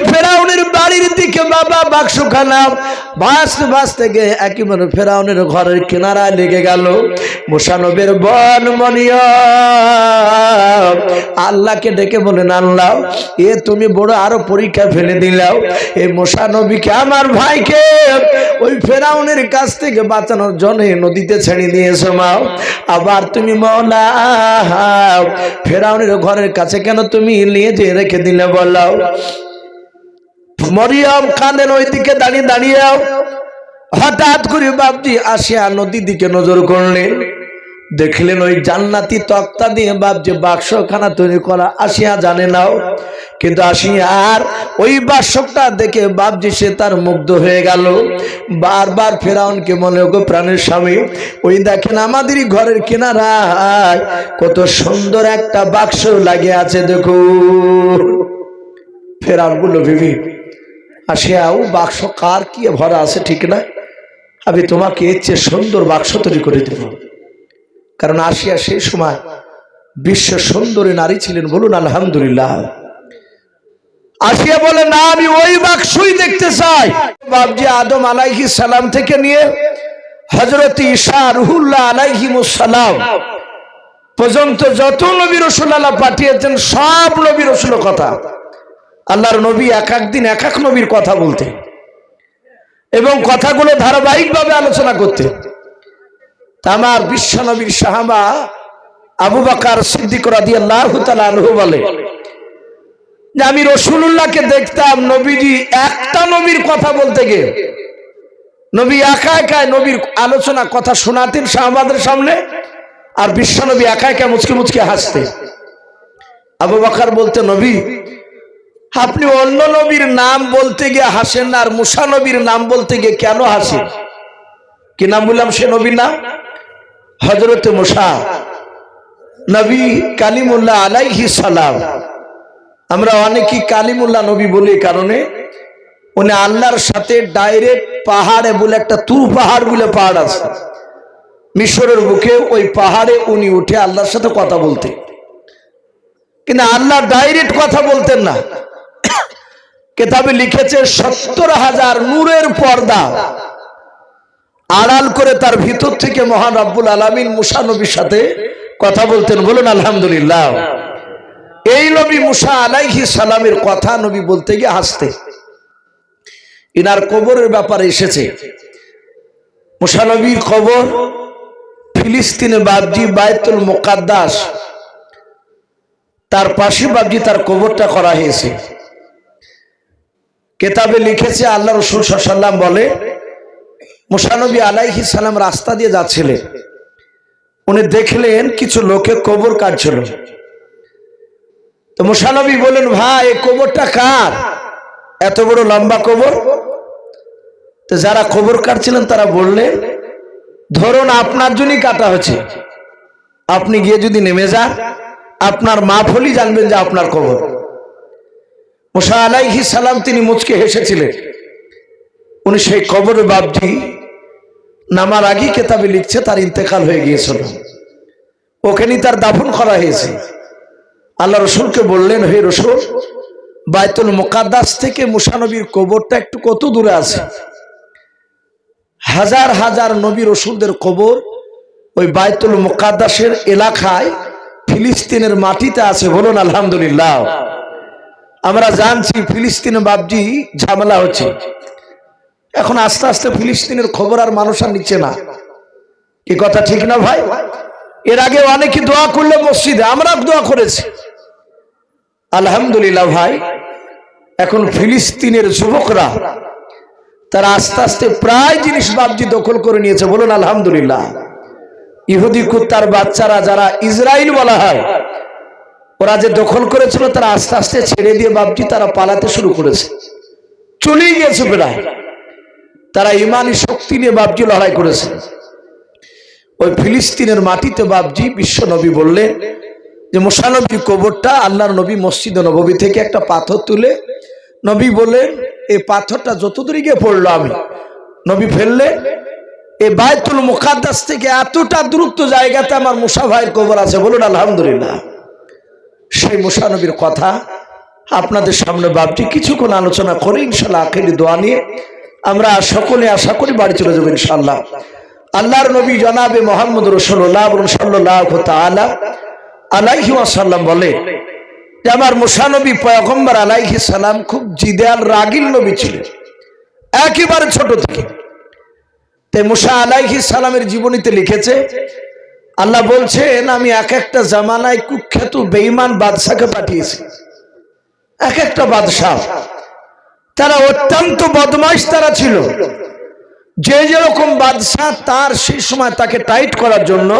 ফেরাউনের বাড়ির দিকে বাবা বাক্সখানা ভাসতে ভাসতে গিয়ে একেবারে ফেরাউনের ঘরের কিনারায় লেগে গেল। মুসা নবীর বোন মরিয়ম আল্লাহকে ডেকে বলেন, আল্লাহ এ তুমি বড় আরো পরীক্ষা ফেলে দিলাও। এই মুসা নবীকে আমার ভাইকে ওই ফেরাউনের কাছ থেকে বাঁচানোর জন্য নদীতে ছেড়ে দিয়েছো মা। আবার তুমি মওলা ফেরাউনের ঘরের কাছে কেন তুমি নিয়ে যে রেখে দিলে বলাও। মরিয়ম কাঁদেন ওই দিকে দাঁড়িয়ে দাঁড়িয়ে। হঠাৎ করে বাপজি আসিয়া নদীর দিকে নজর করলেন, দেখলেন ওই জান্নাতি তক্তা দিয়ে বাপজি বাক্সখানা তৈরি করা। আসিয়া জানে নাও, কিন্তু আসিয়ার ওই বাক্সটা দেখে বাপজি সে তার মুগ্ধ হয়ে গেল। বারবার ফেরাউনকে মনে গো প্রাণের স্বামী, ওই দেখেন আমাদেরই ঘরের কিনারায় কত সুন্দর একটা বাক্স লাগিয়ে আছে দেখো। ফেরাউন বলল, বিবি আসিয়া ও বাক্স কার কি ভরা আছে ঠিক না, আমি তোমাকে এর চেয়ে সুন্দর বাক্স তৈরি করে দেব। কারণ আসিয়া সেই সময় বিশ্ব সুন্দরী নারী ছিলেন, বলুন আলহামদুলিল্লাহ। আসিয়া বলে, না আমি ওই বাক্সই দেখতে চাই। বাপজি আদম আলাইহিস সালাম থেকে নিয়ে হযরত ঈসা রুহুল্লাহ আলাইহিমুস সালাম পর্যন্ত যত নবী রাসূল আল্লাহ পাঠিয়েছেন সব নবী রাসূলের কথা, আল্লাহর নবী এক এক দিন এক এক নবীর কথা বলতেন এবং কথাগুলো ধারাবাহিকভাবে আলোচনা করতেন। আমার বিশ্ব নবীর সাহাবা আবু বকর সিদ্দিক রাদিয়াল্লাহু তাআলা আনহু বলে যে আমি রাসূলুল্লাহকে দেখতাম নবীজি একটা নবীর কথা বলতে গিয়ে নবী একা একা নবীর আলোচনা কথা শোনাতেন সাহাবাদের সামনে, আর বিশ্ব নবী একা একা মুচকি মুচকি হাসতেন। আবু বকর বলতে, নবী আপনি অন্য নবীর নাম বলতে গিয়ে হাসেন না, আর মুসা নবীর নাম বলতে গিয়ে কেন হাসেন? কি নাম বললাম সে নবীর নাম? হযরত মুসা নবী কালিমুল্লাহ আলাইহিস সালাম। আমরা অনেকেই কালিমুল্লাহ নবী বলি কারণে উনি আল্লাহর সাথে ডাইরেক্ট পাহাড়ে বলে একটা তুর পাহাড় বলে পাহাড় আছে মিশরের বুকে, ওই পাহাড়ে উনি উঠে আল্লাহর সাথে কথা বলতেন, কিন্তু আল্লাহ ডাইরেক্ট কথা বলতেন না। কিতাবে লিখেছে ৭০,০০০ নূরের পর্দা আড়াল করে তার ভিতর থেকে মহান রব্বুল আলামিন মুসা নবীর সাথে কথা বলতেন, বলুন আলহামদুলিল্লাহ। এই নবী মুসা আলাইহিস সালামের কথা নবী বলতে গিয়ে হাসতে। ইনার কবরের ব্যাপারে এসেছে, মুসা নবীর কবর ফিলিস্তিনে বাবজি বাইতুল মুকাদ্দাস, তার পাশে বাবজি তার কবরটা করা হয়েছে। কিতাবে লিখেছে আল্লাহ রাসূল সাল্লাল্লাহু আলাইহি ওয়াসাল্লাম বলে, মুসা নবী আলাইহিস সালাম রাস্তা দিয়ে যাচ্ছিলেন, উনি দেখলেন কিছু লোকে কবর কাটছিল। তো মুসা নবী বলেন, ভাই এই কবরটা কার? এত বড় লম্বা কবর। তো যারা কবর কাটছিলেন তারা বললেন, ধরুন আপনার জন্যই কাটা হচ্ছে, আপনি গিয়ে যদি নেমে যান আপনার মাফ হলেই জানবেন যে আপনার কবর। মুসা আলাইহিস সালাম তিনি মুচকে হেসেছিলেন। উনি সেই কবরে বাবজি নামার আগে কিতাবে লিখছে তার ইন্তেকাল হয়ে গিয়েছিল, ওখানেই তার দাফন করা হয়েছে। আল্লাহ রসুলকে বললেন, হে রসুল বাইতুল মুকাদ্দাস থেকে মুসা নবীর কবরটা একটু কত দূরে আছে? হাজার হাজার নবী রসুলদের কবর ওই বাইতুল মুকাদ্দাসের এলাকায় ফিলিস্তিনের মাটিতে আছে, বলুন আলহামদুলিল্লাহ। আমরা জানছি ফিলিস্তিনে বাবজি ঝামেলা হচ্ছে, এখন আস্তে আস্তে ফিলিস্তিনের খবর আর মানুষ আর নিচ্ছে না, কি কথা ঠিক না ভাই? এর আগে অনেকে দোয়া করলে মসজিদে, আমরা দোয়া করেছি আলহামদুলিল্লাহ ভাই। এখন ফিলিস্তিনের যুবকরা তারা আস্তে আস্তে প্রায় জিনিস বাবজি দখল করে নিয়েছে, বলুন আলহামদুলিল্লাহ। ইহুদি কুত্তার বাচ্চারা যারা ইসরায়েল বলা হয়, ওরা যে দখল করেছিল তারা আস্তে আস্তে ছেড়ে দিয়ে বাবজি তারা পালাতে শুরু করেছে, চলেই গিয়েছে প্রায়। তারা ইমানি শক্তি নিয়ে বাবজি লড়াই করেছে। ওই ফিলিস্তিনের মাটিতে বাবজি বিশ্ব নবী বললেন যে মুসা নবীর কবরটা, আল্লাহর নবী মসজিদ নববী থেকে একটা পাথর তুলে নবী বলেন, এই পাথরটা যত দূরে গিয়ে পড়লো আমি নবী ফেললে এই বাইতুল মুকাদ্দাস থেকে এতটা দূরত্ব জায়গাতে আমার মুসা ভাইয়ের কবর আছে, বলুন আলহামদুলিল্লাহ। সেই মুসা নবীর কথা আপনাদের সামনে বাপজি কিছুক্ষণ আলোচনা করে ইনশাআল্লাহ আখেরি দোয়া নিয়ে আমরা সকলে আশা করি বাড়ি চলে যাবো ইনশাআল্লাহ। আল্লাহর নবী জনাবে মুহাম্মদ রাসূলুল্লাহ সাল্লাল্লাহু তাআলা আলাইহি ওয়াসাল্লাম বলে যে আমার মুসা নবী পয়গম্বর আলাইহিস সালাম খুব জিদাল রাগিল নবী ছিলেন একেবারে ছোট থেকে। তাই মুসা আলাইহিস সালামের জীবনীতে লিখেছে, আল্লাহ বলছেন আমি এক একটা জামানায় কুখ্যাত বেঈমান বাদশাকে পাঠিয়েছি। এক একটা বাদশাহ তারা অত্যন্ত বদমাইশ তারা ছিল। যে যেরকম বাদশাহ তার সেই সময় তাকে টাইট করার জন্য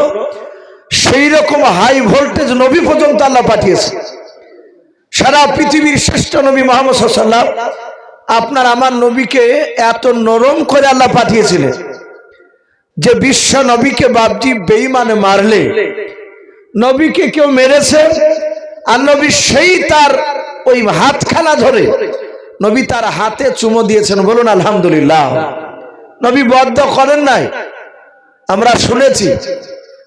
সেই রকম হাই ভোল্টেজ নবী পর্যন্ত আল্লাহ পাঠিয়েছে। সারা পৃথিবীর শ্রেষ্ঠ নবী মুহাম্মদ সাল্লাল্লাহু আলাইহি ওয়াসাল্লাম আপনার আমার নবীকে এত নরম করে আল্লাহ পাঠিয়েছিলেন যে বিশ্ব নবীকে বাপজি বেঈমানে মারলে নবীকে কেউ মেরেছে আর নবী সেই তার ওই হাতখানা ধরে নবী তার হাতে চুমো দিয়েছেন, বলুন আলহামদুলিল্লাহ। নবী বদ্ধ করেন নাই। আমরা শুনেছি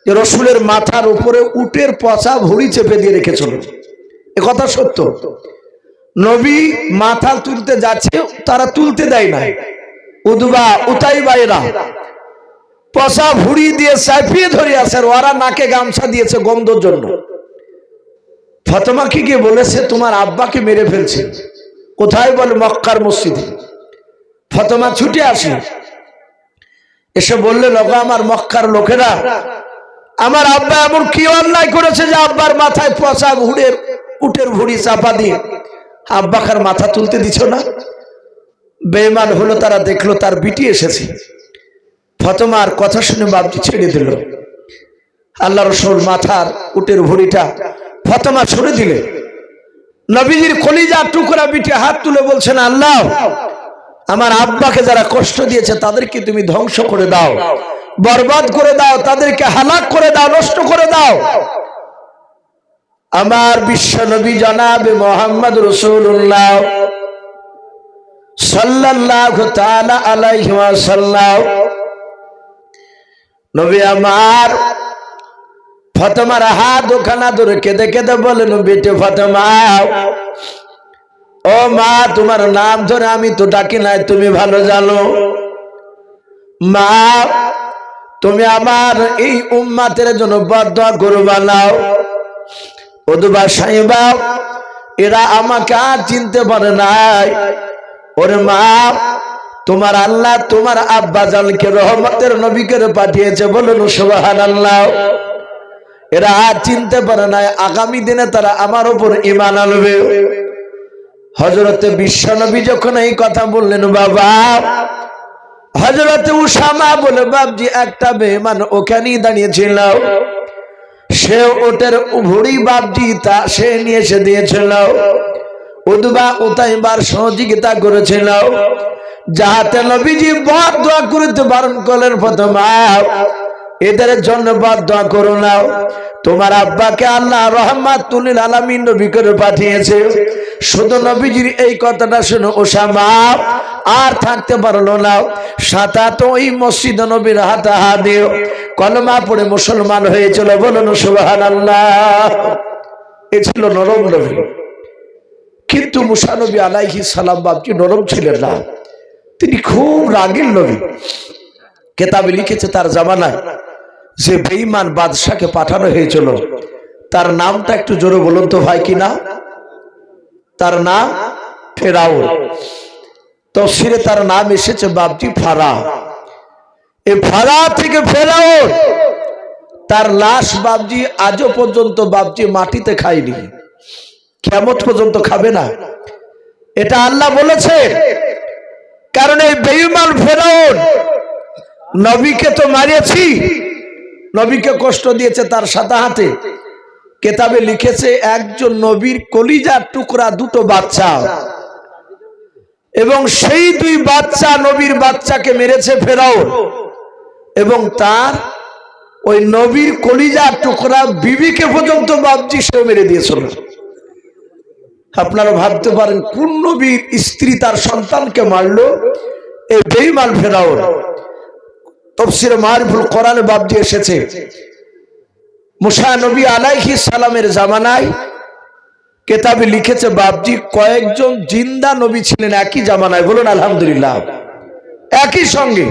যে রসুলের মাথার উপরে উটের পচা ভুঁড়ি চেপে দিয়ে রেখেছিল, এ কথা সত্য। নবী মাথা তুলতে যাচ্ছে, তারা তুলতে দেয় না। উদবা উতাইবাইরা পচা ভুঁড়ি দিয়ে চাপিয়ে ধরে আছে, ওরা নাকে গামছা দিয়েছে গন্ধর জন্য। ফাতেমাকে গিয়ে বলেছে তোমার আব্বাকে মেরে ফেলছে। কোথায়? বলে মক্কার মসজিদে। ফাতেমা ছুটে আসে, এসে বললেন ওগো আমার মক্কার লোকেরা, আমার আব্বা এমন কি অন্যায় করেছে যে আব্বার মাথায় পচা উটের ভুঁড়ি চাপা দিয়ে আব্বাকার মাথা তুলতে দিছ না? বেঈমান হলো তারা, দেখলো তার বিটি এসেছে। ফাতেমার কথা শুনে বাপজি ছেড়ে দিল। আল্লাহ রাসূল মাথার উটের ভুঁড়িটা ফাতেমা ছুড়ে দিলে নবীজির কলিজার টুকরা বিটি হাত তুলে বলছেন, আল্লাহ আমার আব্বাকে যারা কষ্ট দিয়েছে তাদেরকে তুমি ধ্বংস করে দাও, বরবাদ করে দাও, তাদেরকে হালাক করে দাও, নষ্ট করে দাও। আমার বিশ্ব নবী জনাবে মুহাম্মদ রাসূলুল্লাহ সাল্লাল্লাহু তাআলা আলাইহি ওয়াসাল্লাম নবী আমার ফাতেমার হাত ওখানা ধরে কেঁদে কেঁদে বলেন, বেটে ফাতেমা, ও মা তোমার নাম ধরে আমি তো ডাকি নাই, তুমি ভালো জানো। মা তুমি আমার এই উম্মাতের জন্য বদদোয়া করবা না। ওদবা সাইবা এরা আমাকে আর চিনতে পারে নাই। ওরে মা তোমার আল্লাহ তোমার আব্বা জানকে রহমতের নবীকে পাঠিয়েছে, বলুন সুবহানাল্লাহ। এরা আর চিনতে পারে নাই, আগামী দিনে তারা আমার উপর ঈমান আনবে। হযরতে বিশ্ব নবী যখন এই কথা বললেন, বাবা হযরতে উসামা বলে বাপজি একটা বেঈমান ওখানেই দাঁড়িয়েছিল, সে ওটের ভুঁড়ি বাপজি তা সে নিয়ে এসে দিয়েছিল। উদবা উতাইবার সহযোগিতা করেছিল, যাহাতে নবীজি বদদোয়া করতে বারণ করলেন, ফাতেমা এদের জন্য বদদোয়া করো না। তোমার আব্বাকে আল্লাহ রাহমাতুল লিল আলামিন নবী করে পাঠিয়েছে। শুধু নবীজির এই কথাটা শুনে ওসামা আর থাকতে পারলো না, সাথে ওই মসজিদ নবীর হাতে হাত দিয়ে কলমা পড়ে মুসলমান হয়েছিল, বলুন সুবহানাল্লাহ। এ ছিল নরম নবী। কিন্তু মুসা নবী আলাইহিস সালাম বাপজি নরম ছিলেন না, তিনি খুব রাগীর নবী। কেতাবে লিখেছে তার জামানায় যে বেঈমান বাদশাকে পাঠানো হয়েছিল তার নামটা একটু জোরে বলুন তো ভাই, কি না? তার নাম ফেরাউন। তাফসীরে তার নাম এসেছে বাপজি ফারা। এই ফারা থেকে ফেরাউন, তার লাশ বাপজি আজও পর্যন্ত বাপজি মাটিতে খায়নি, কিয়ামত পর্যন্ত খাবে না। এটা আল্লাহ বলেছে। কারণ এই বেঈমান ফেরাউন নবীকে তো মারিয়েছি, নবীকে কষ্ট দিয়েছে তার সাথে হাতে। কেতাবে লিখেছে একজন নবীর কলিজার টুকরা দুটো বাচ্চা, এবং সেই দুই বাচ্চা নবীর বাচ্চাকে মেরেছে ফেরাউন, এবং তার ওই নবীর কলিজার টুকরা বিবিকে পর্যন্ত বাপজি সে মেরে দিয়েছিল। আপনারা ভাবতে পারেন কোন নবীর স্ত্রী তার সন্তানকে মারলো? এই বেঈমান ফেরাউন। তাফসীরে মারিফুল কোরআনে বাপজি এসেছে মুসা নবী আলাইহিস সালামের জামানায় কেতাবে লিখেছে বাপজি কয়েকজন জিন্দা নবী ছিলেন একই জামানায়, বলুন আলহামদুলিল্লাহ। একই সঙ্গে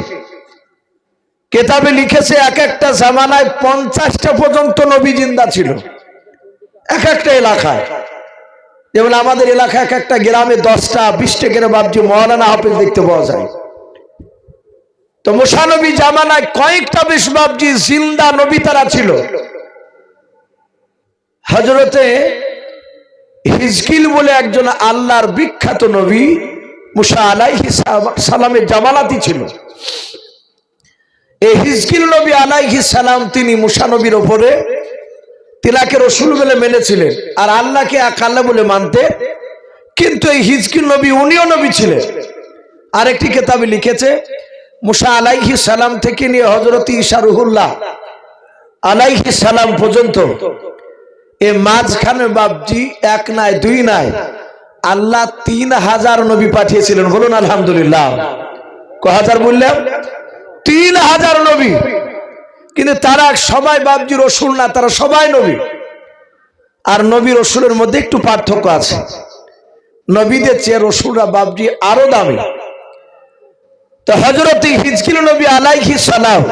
কেতাবে লিখেছে এক একটা জামানায় 50টা পর্যন্ত নবী জিন্দা ছিল এক একটা এলাকায়। যেমন আমাদের এলাকায় এক একটা গ্রামে 10টা 20টা করে বাপজি মওলানা হাফেজ দেখতে পাওয়া যায়। তো মুসা নবী জামানায় কয়েকটা বেশ বাপজি জিন্দা নবী তারা ছিল। হযরতে হিজকিল বলে একজন আল্লাহর বিখ্যাত নবী মুসা আলাইহিস সালামের জামানাতি ছিল। এই হিজকিল নবী আলাইহিস সালাম তিনি মুসা নবীর উপরে তিনাকে রসুল বলে মেনেছিলেন আর আল্লাহকে এক আল্লাহ বলে মানতে। কিন্তু এই হিজকিল নবী উনিও নবী ছিলেন। আরেকটি কিতাবে লিখেছে মুসা আলাইহিস সালাম থেকে নিয়ে হযরত ঈসা রুহুল্লাহ আলাইহিস সালাম পর্যন্ত এ মাঝখানে বাপজি এক নাই দুই নাই আল্লাহ 3000 নবী পাঠিয়েছিলেন, বলুন আলহামদুলিল্লাহ। কয় হাজার বললাম? 3000 নবী। কিন্তু তারা সবাই বাপজি রসুল না, তারা সবাই নবী। আর নবী রসুলের মধ্যে একটু পার্থক্য আছে। নবীদের চেয়ে রসুলরা বাপজি আরো দামি। তো হযরত হিজকিল নবী আলাইহিস সালাম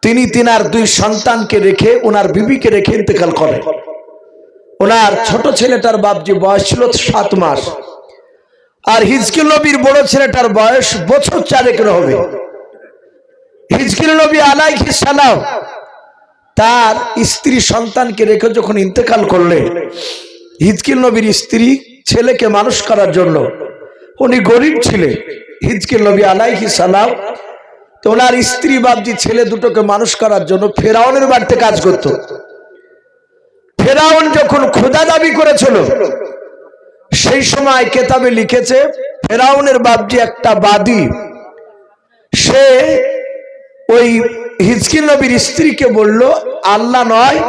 তিনি তিনার 2 সন্তানকে রেখে ওনার বিবিকে রেখে ইন্তেকাল করেন। ওনার ছোট ছেলেটার বাপজি বয়স ছিল 7 মাস আর হিজকিল নবীর বড় ছেলেটার বয়স বছর 4 হবে। হিজকিল নবী আলাইহিস সালাম তার স্ত্রী সন্তানকে রেখে যখন ইন্তেকাল করলেন, হিজকিল নবীর স্ত্রী ছেলেকে মানুষ করার জন্য, উনি গরিব ছিলেন হিজকিল নবী আলাইহিস সালাম, তো ওনার স্ত্রী বাপজি ছেলে দুটোকে মানুষ করার জন্য ফেরাউনের বাড়িতে কাজ করত। ফেরাউন যখন খোদা দাবি করেছিল সেই সময় কেতাবে লিখেছে ফেরাউনের বাপজি একটা বাদী, সে ওই হিজকিল নবীর স্ত্রীকে বলল আল্লাহ নয়,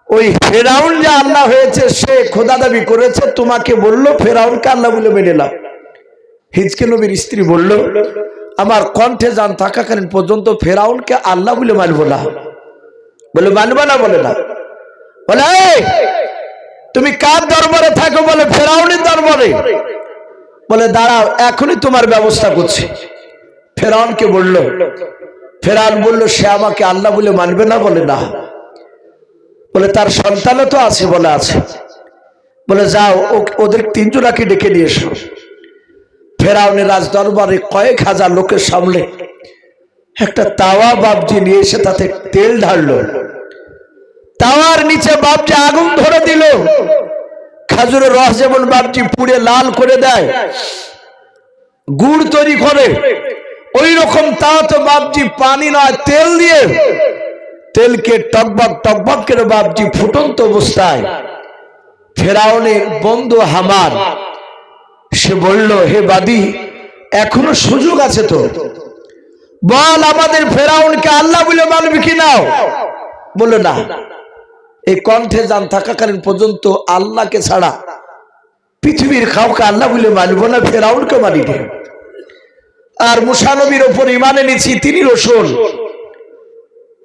ওই ফেরাউন যে আল্লাহ হয়েছে সে খোদা দাবি করেছে, তোমাকে বলল ফেরাউনকে আল্লাহ বলে মেনে নাও। হিজকিল নবীর স্ত্রী বলল আমার কণ্ঠে জান থাকাকালীন পর্যন্ত ফেরাউনকে আল্লাহ বলে মানবো না। বলে মানবো না? বলে না। বলে তুমি কার দরবারে থাকো? বলে ফেরাউনের দরবারে। বলে দাঁড়াও এখনই তোমার ব্যবস্থা করছি। ফেরাউনকে বলল, ফেরাউন বলল সে আমাকে আল্লাহ বলে মানবে না? বলে না। বলে তার সন্তানও তো আছে? বলে আছে। বলে যাও ওদের 3 জনাকে ডেকে নিয়ে এসো। ফেরাউনের রাজ দরবারে কয়েক হাজার লোকের সামনে একটা তাওয়া বাপজি নিয়ে এসে তাতে তেল ঢাললো। তাওয়ার নিচে বাপজি আগুন ধরে দিল। খাজুরের রস যেমন বাপজি পুড়ে লাল করে দেয়, গুড় তৈরি করে, ওই রকম তাও তো বাপজি পানি নয় তেল দিয়ে তেলকে টকবক টকবক করে বাপজি ফুটন্ত অবস্থায় ফেরাউনের বন্ধু হামান সে বলল হে বাদী এখনো সুযোগ আছে তো, বল আমাদের ফেরাউনকে আল্লাহ বলে মানবি কি নাও? বলে না। এই কণ্ঠে জান থাকাকালীন পর্যন্ত আল্লাহকে ছাড়া পৃথিবীর কাউকে আল্লাহ বলে মানবো না, ফেরাউনকে মানিবে। আর মুসা নবীর ওপর ঈমান এনেছি, তিনি রসুল।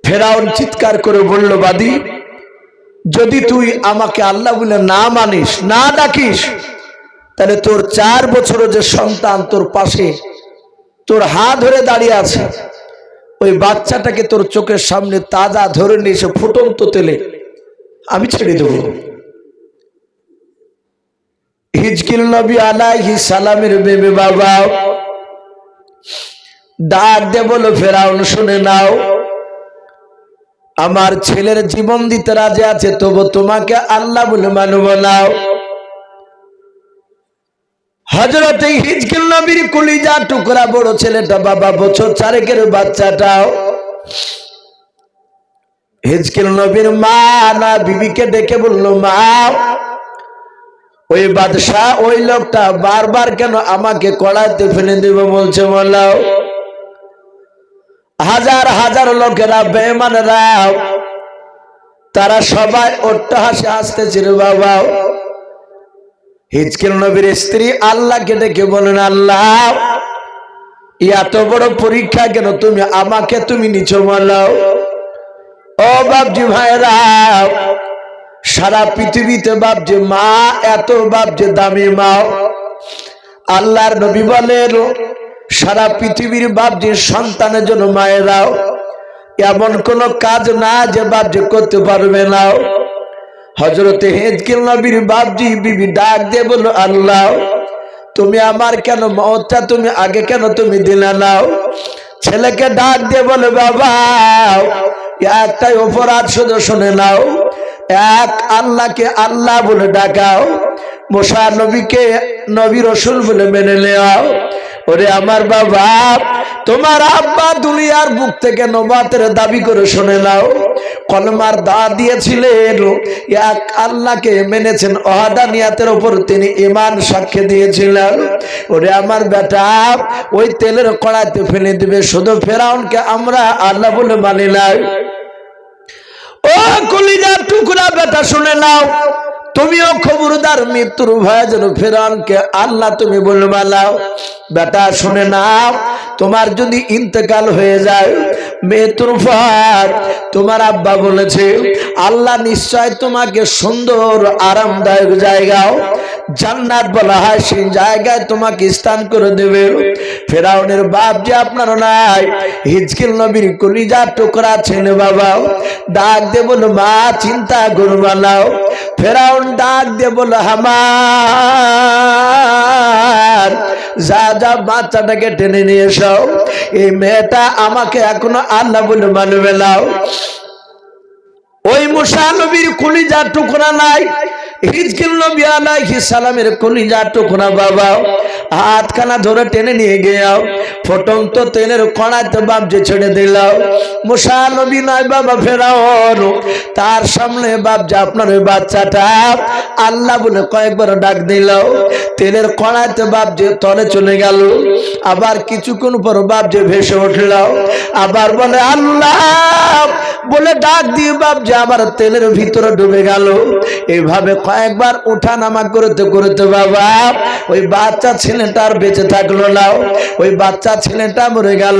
ফেরাউন চিৎকার করে বলল বাদী যদি তুই আমাকে আল্লাহ বলে না মানিস, না ডাকিস, তাহলে তোর 4 বছরের যে সন্তান তোর পাশে তোর হাত ধরে দাঁড়িয়ে আছে, ওই বাচ্চাটাকে তোর চোখের সামনে তাজা ধরে নিয়ে এসে ফুটন্ত তেলে আমি ছেড়ে দেব। হিজকিল নবী আলাইহিস সালামের বেবি বাবা ডাক দে বলো ফেরাউন শুনে নাও, আমার ছেলের জীবন দিতে রাজি আছে, তবু তোমাকে আল্লাহ বলে মানব না। হযরত হিজকিল নবীর কলিজা টুকরা বড় ছেলেটা বাবা বছর 4 বাচ্চাটাও হিজকিল নবীর মা না বিবিকে ডেকে বলল মা ওই বাদশা ওই লোকটা বারবার কেন আমাকে কড়াইতে ফেলে দেবে বলছে? বলাও হাজার হাজার লোকেরা বেঈমানরা তারা সবাই অট্টহাসে হাসতেছিল বাবা। হিজকিল নবীর স্ত্রী আল্লাহকে ডেকে বলেন আল্লাহ এত বড় পরীক্ষা কেন তুমি আমাকে তুমি নিছো? বলাও ও বাপজি ভাইরা সারা পৃথিবীতে বাপ যে মা এত বাপ যে দামি মা। আল্লাহর নবী বলেন সারা পৃথিবীর বাপ যে সন্তানের জন্য মায়েরাও এমন কোন কাজ না যে বাপ যে করতে পারবে না। হযরতে হিজকিল নবীর বাপজি বিবি ডাক দিয়ে বলল, আল্লাহ তুমি আমার কেন মওতটা তুমি আগে কেন তুমি দিলে নাও। ছেলেকে ডাক দিয়ে বলে, বাবা একটাই অপরাধ শুধু শুনে নাও, এক আল্লাহকে আল্লাহ বলে ডাকাও, মুসা নবীকে নবী রাসূল বলে মেনে নেও। ওরে আমার বাবা, তোমার আব্বা দুনিয়ার বুক থেকে নবুয়তের দাবি করে শুনে নাও, কলমার দাওয়াত দিয়েছিলেন, এক আল্লাহকে মেনেছেন, ওয়াহদানিয়াতের উপর তিনি ঈমান সাক্ষ্য দিয়েছিলেন। ওরে আমার বেটা, ওই তেলের কড়াইতে ফেলে দিবে, শুধু ফেরাউনকে আমরা আল্লাহ বলে মানি নাই। ও কলিজার টুকরা বেটা শুনে নাও, তুমিও খবরদার মৃত্যুর ভয়ে যেন ফেরাউনকে আল্লাহ তুমি বলে মানাও। বেটা শুনে নাও, তোমার যদি ইন্তেকাল হয়ে যায় মৃত্যুর পর, তোমার আব্বা বলেছে আল্লাহ নিশ্চয় তোমাকে সুন্দর আরামদায়ক জায়গাও জান্নাত বলা হয় সেই জায়গায় তোমাকে স্থান করে দেবে। ফেরাউনের বাপ যে আপনার নাই, হিজকিল নবীর কলিজার টুকরা ছেলে বাবা ডাক দিয়ে বলো, মা চিন্তা করবা না। ফেরাউন ডাক দিয়ে বলো, হামান যা যা বাচ্চাটাকে টেনে নিয়ে এসো, এই মেয়েটা আমাকে এখনো আল্লাহ বলে মানবে না। ওই মুসা নবীর কলিজার টুকরা নাই, হিজকিল নবী আলাইহিস সালামের কলিজার টুকরা বাবা হাতখানা ধরে টেনে নিয়ে গিয়ে ফুটন্ত তেলের কড়াইতে বাপ যে ছেড়ে দিল। মুসা নবী নয় বাবা ফেরাউন, তার সামনে বাপ যে আপনার ওই বাচ্চাটা আল্লাহ বলে কয়েকবার ডাক দিল, তেলের কড়াইতে বাপ যে তলে চলে গেল, আবার কিছুক্ষণ পর বাপ যে ভেসে উঠল, আবার বলে আল্লাহ বলে ডাক দিয়ে বাপ যে আবার তেলের ভিতরে ডুবে গেল। এইভাবে কয়েকবার উঠা নামা করতে করতে বাবা ওই বাচ্চা ছেলেটা আর বেঁচে থাকলো না, ওই বাচ্চা ছেলেটা মরে গেল।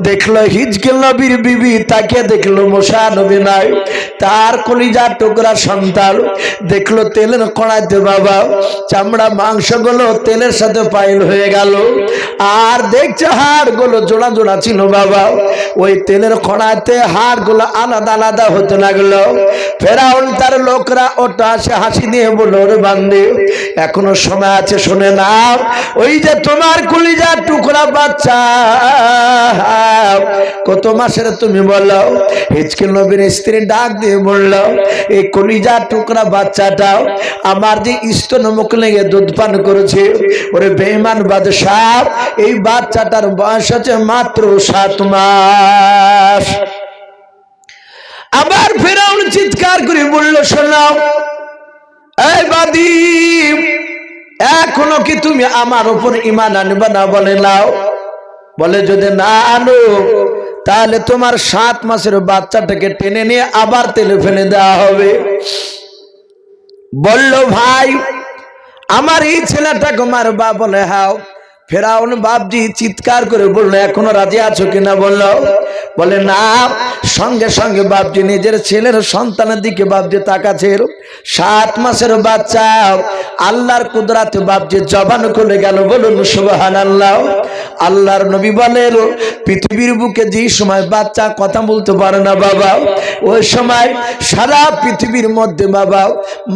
দেখলো হিজকিল নবীর বিবি, তাকে দেখলো মুসা নবী নাই, তার কলিজার টুকরা সন্তান দেখলো তেলের কড়াইতে বাবা চামড়া মাংসগুলো তেলের সাথে পাইল হয়ে গেল, আর দেখছে হাড়গুলো জোড়া জোড়া ছিল বাবা, ওই তেলের কড়াইতে হাড়গুলো আলাদা আলাদা হতে লাগলো। ফেরাউন তার লোকরা ওটা আসে হাসি দিয়ে বলল, রে বান্দে এখনো সময় আছে, শুনে নাও, ওই যে তোমার কলিজার টুকরা বাচ্চা কত মাসের তুমি বলো। হিজকিল নবীর স্ত্রী ডাক দিয়ে বলল, এই কলিজার টুকরা বাচ্চাটা আমার যে স্তন মুখ লেগে দুধ পান করেছে, ওরে বেঈমান বাদশা, এই বাচ্চাটার বয়স হচ্ছে মাত্র 7 মাস। আবার ফেরাউন চিৎকার করে বলল, শোনাও এই বাদী, এখনো কি তুমি আমার উপর ঈমান আনবে না? বলে নাও। বলে যদি না আনো তাহলে তোমার 7 মাসের বাচ্চাটাকে টেনে নিয়ে আবার তেলে ফেলে দেওয়া হবে। বলল ভাই আমার এই ছেলেটাকে মারবা? বলে হ্যাঁ। ফেরাউন বাপজি চিৎকার করে বলল, এখনো রাজি আছো কিনা? বলে না। সঙ্গে সঙ্গে বাপজি নিজের ছেলের সন্তানের দিকে বাপজি তাকাচ্ছে, 7 মাসের বাচ্চা, আল্লাহর কুদরতে বাপজি জবান খুলে গেল। বলুন সুবহানাল্লাহ। আল্লাহর নবী বলেন, পৃথিবীর বুকে যে সময় বাচ্চা কথা বলতে পারে না বাবা, ওই সময় সারা পৃথিবীর মধ্যে বাবা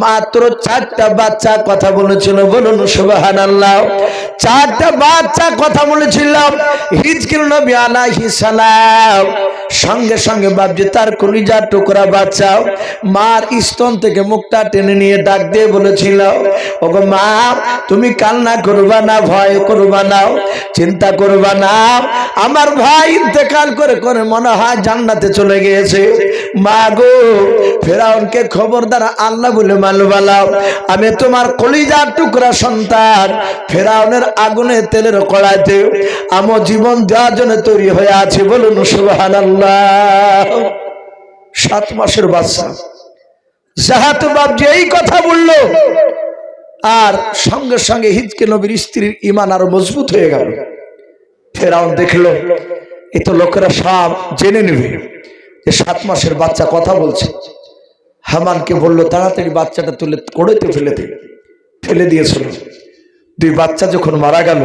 মাত্র 4টা বাচ্চা কথা বলেছিল। বলুন সুবহানাল্লাহ। 4টা বাচ্চা কথা বলেছিল। হিজকিল নবী আলাইহিস সালাম সঙ্গে সঙ্গে বাপজি তার কলিজার টুকরা বাচ্চা মার স্তন থেকে মুখটা টেনে নিয়ে ডাক দিয়ে বলেছিল, ওগো মা তুমি কান্না করবা না, ভয় করবা না, চিন্তা করবা না, আমার ভাই ইন্তেকাল করে করে মনে হয় জান্নাতে চলে গিয়েছে। মা গো ফেরাউনকে খবরদার আল্লাহ বলে মানবালাও, আমি তোমার কলিজার টুকরা সন্তান ফেরাউনের আগুনে তেলের কড়াইতে আমার জীবন দেওয়ার জন্য তৈরি হয়ে আছে। বলুন সুবহানাল্লাহ। 7 মাসের বাচ্চা জাহাত বাপজি এই কথা বলল, আর সঙ্গে সঙ্গে হিজকিল নবীর স্ত্রীর ঈমান আরো মজবুত হয়ে গেল। ফেরাউন দেখলো এই তো লোকেরা সব জেনে নেবে যে 7 মাসের বাচ্চা কথা বলছে, হামানকে বললো তাড়াতাড়ি বাচ্চাটা তুলে কড়াইতে ফেলে দিয়েছিল। দুই বাচ্চা যখন মারা গেল,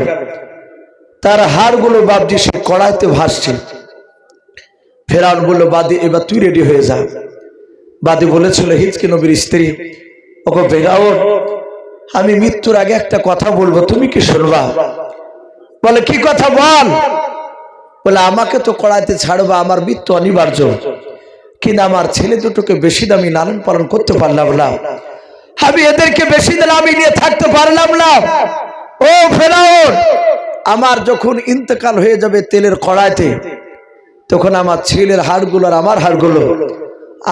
তার হাড়গুলো বাপজি সে কড়াইতে ভাসছে। ফেরাউন বলল, বাদী এবার তুই রেডি হয়ে যা। বাদী বলেছিল, হিজকি নবীর স্ত্রী, ওগো ফেরাউন, আমি মৃত্যুর আগে একটা কথা বলবো, তুমি কি শুনবা? বলে, কি কথা বল? বলে, আমাকে তো কড়াইতে ছাড়বা, আমার মৃত্যু অনিবার্য, কিন্তু আমার ছেলে দুটোকে বেশি দামি লালন পালন করতে পারলাম না, আমি এদেরকে বেশি দিন আমি নিয়ে থাকতে পারলাম না। ও ফেরাউন, আমার যখন ইন্তেকাল হয়ে যাবে তেলের কড়াইতে, তখন আমার ছেলের হাড়গুলো আর আমার হাড়গুলো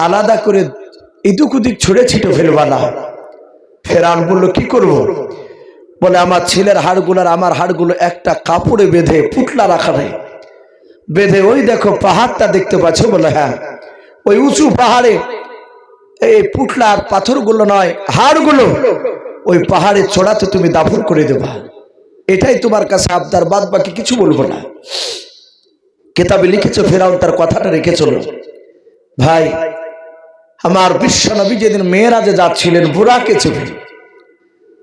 আলাদা করে ইদুক উদিক ছুঁড়ে ছিটে ফেলবা না। ফেরাউন বলল, কি করব? বলে, আমার ছেলের হাড়গুলো আর আমার হাড়গুলো একটা কাপড়ে বেঁধে, পুটলা রাখা নেই, বেঁধে ওই দেখো পাহাড়টা দেখতে পাচ্ছ? বলে, হ্যাঁ, ওই উঁচু পাহাড়ে এই পুটলা আর পাথরগুলো নয়, হাড়গুলো ওই পাহাড়ের চড়াতে তুমি দাফন করে দেবা, এটাই তোমার কাছে আবদার, বাদ বাকি কিছু বলবো না। কেতাবে লিখেছে ফেরাউন তার কথাটা রেখে চলো। ভাই আমার বিশ্ব নবী যেদিন মেরাজে যাচ্ছিলেন বুরাকে চেপে,